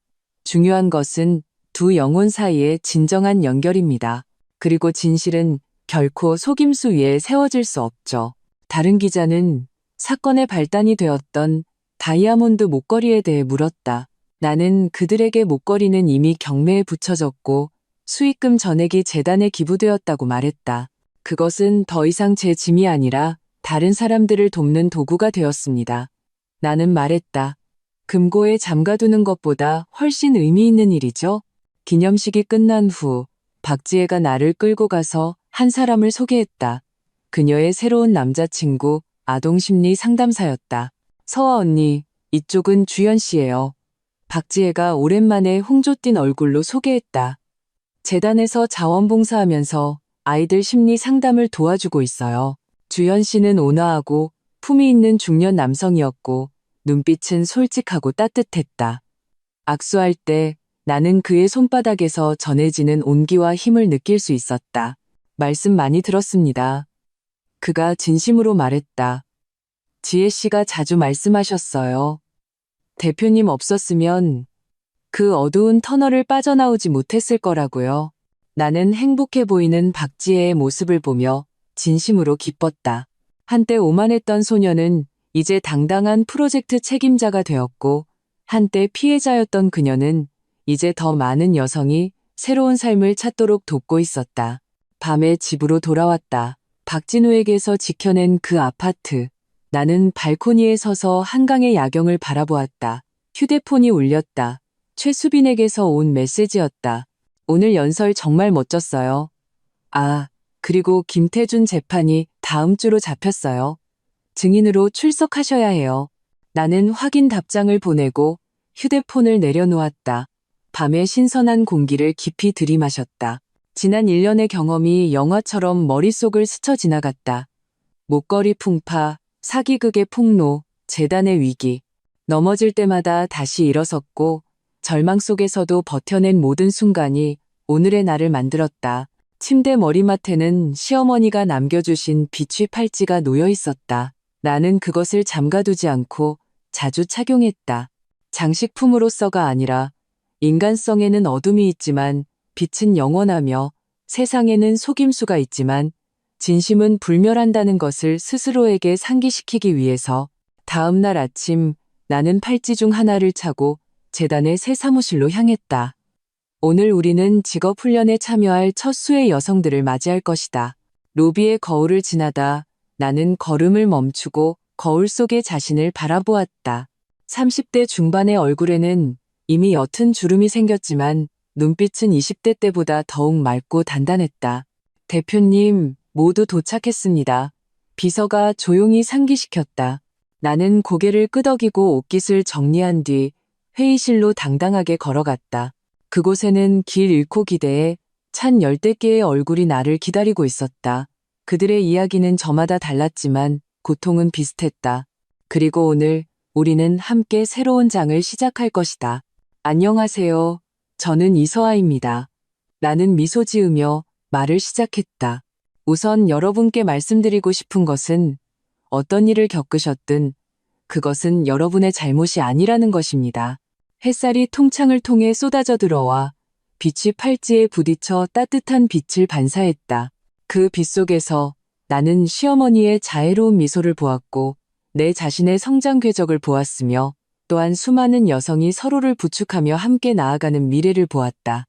중요한 것은 두 영혼 사이의 진정한 연결입니다. 그리고 진실은 결코 속임수 위에 세워질 수 없죠. 다른 기자는 사건의 발단이 되었던 다이아몬드 목걸이에 대해 물었다. 나는 그들에게 목걸이는 이미 경매에 붙여졌고 수익금 전액이 재단에 기부되었다고 말했다. 그것은 더 이상 제 짐이 아니라 다른 사람들을 돕는 도구가 되었습니다. 나는 말했다. 금고에 잠가두는 것보다 훨씬 의미 있는 일이죠. 기념식이 끝난 후 박지혜가 나를 끌고 가서 한 사람을 소개했다. 그녀의 새로운 남자친구, 아동심리 상담사였다. 서아 언니, 이쪽은 주연 씨예요. 박지혜가 오랜만에 홍조띤 얼굴로 소개했다. 재단에서 자원봉사하면서 아이들 심리 상담을 도와주고 있어요. 주연 씨는 온화하고 품위 있는 중년 남성이었고 눈빛은 솔직하고 따뜻했다. 악수할 때 나는 그의 손바닥에서 전해지는 온기와 힘을 느낄 수 있었다. 말씀 많이 들었습니다. 그가 진심으로 말했다. 지혜 씨가 자주 말씀하셨어요. 대표님 없었으면 그 어두운 터널을 빠져나오지 못했을 거라고요. 나는 행복해 보이는 박지혜의 모습을 보며 진심으로 기뻤다. 한때 오만했던 소녀는 이제 당당한 프로젝트 책임자가 되었고 한때 피해자였던 그녀는 이제 더 많은 여성이 새로운 삶을 찾도록 돕고 있었다. 밤에 집으로 돌아왔다. 박진우에게서 지켜낸 그 아파트. 나는 발코니에 서서 한강의 야경을 바라보았다. 휴대폰이 울렸다. 최수빈에게서 온 메시지였다. 오늘 연설 정말 멋졌어요. 아, 그리고 김태준 재판이 다음 주로 잡혔어요. 증인으로 출석하셔야 해요. 나는 확인 답장을 보내고 휴대폰을 내려놓았다. 밤의 신선한 공기를 깊이 들이마셨다. 지난 1년의 경험이 영화처럼 머릿속을 스쳐 지나갔다. 목걸이 풍파, 사기극의 폭로, 재단의 위기. 넘어질 때마다 다시 일어섰고 절망 속에서도 버텨낸 모든 순간이 오늘의 나를 만들었다. 침대 머리맡에는 시어머니가 남겨주신 비취 팔찌가 놓여 있었다. 나는 그것을 잠가두지 않고 자주 착용했다. 장식품으로서가 아니라 인간성에는 어둠이 있지만 빛은 영원하며 세상에는 속임수가 있지만 진심은 불멸한다는 것을 스스로에게 상기시키기 위해서 다음 날 아침 나는 팔찌 중 하나를 차고 재단의 새 사무실로 향했다. 오늘 우리는 직업훈련에 참여할 첫 수의 여성들을 맞이할 것이다. 로비의 거울을 지나다 나는 걸음을 멈추고 거울 속의 자신을 바라보았다. 30대 중반의 얼굴에는 이미 옅은 주름이 생겼지만 눈빛은 20대 때보다 더욱 맑고 단단했다. 대표님, 모두 도착했습니다. 비서가 조용히 상기시켰다. 나는 고개를 끄덕이고 옷깃을 정리한 뒤 회의실로 당당하게 걸어갔다. 그곳에는 길 잃고 기대에 찬 열댓 개의 얼굴이 나를 기다리고 있었다. 그들의 이야기는 저마다 달랐지만 고통은 비슷했다. 그리고 오늘 우리는 함께 새로운 장을 시작할 것이다. 안녕하세요. 저는 이서아입니다. 나는 미소 지으며 말을 시작했다. 우선 여러분께 말씀드리고 싶은 것은 어떤 일을 겪으셨든 그것은 여러분의 잘못이 아니라는 것입니다. 햇살이 통창을 통해 쏟아져 들어와 빛이 팔찌에 부딪혀 따뜻한 빛을 반사했다. 그 빛 속에서 나는 시어머니의 자애로운 미소를 보았고 내 자신의 성장 궤적을 보았으며 또한 수많은 여성이 서로를 부축하며 함께 나아가는 미래를 보았다.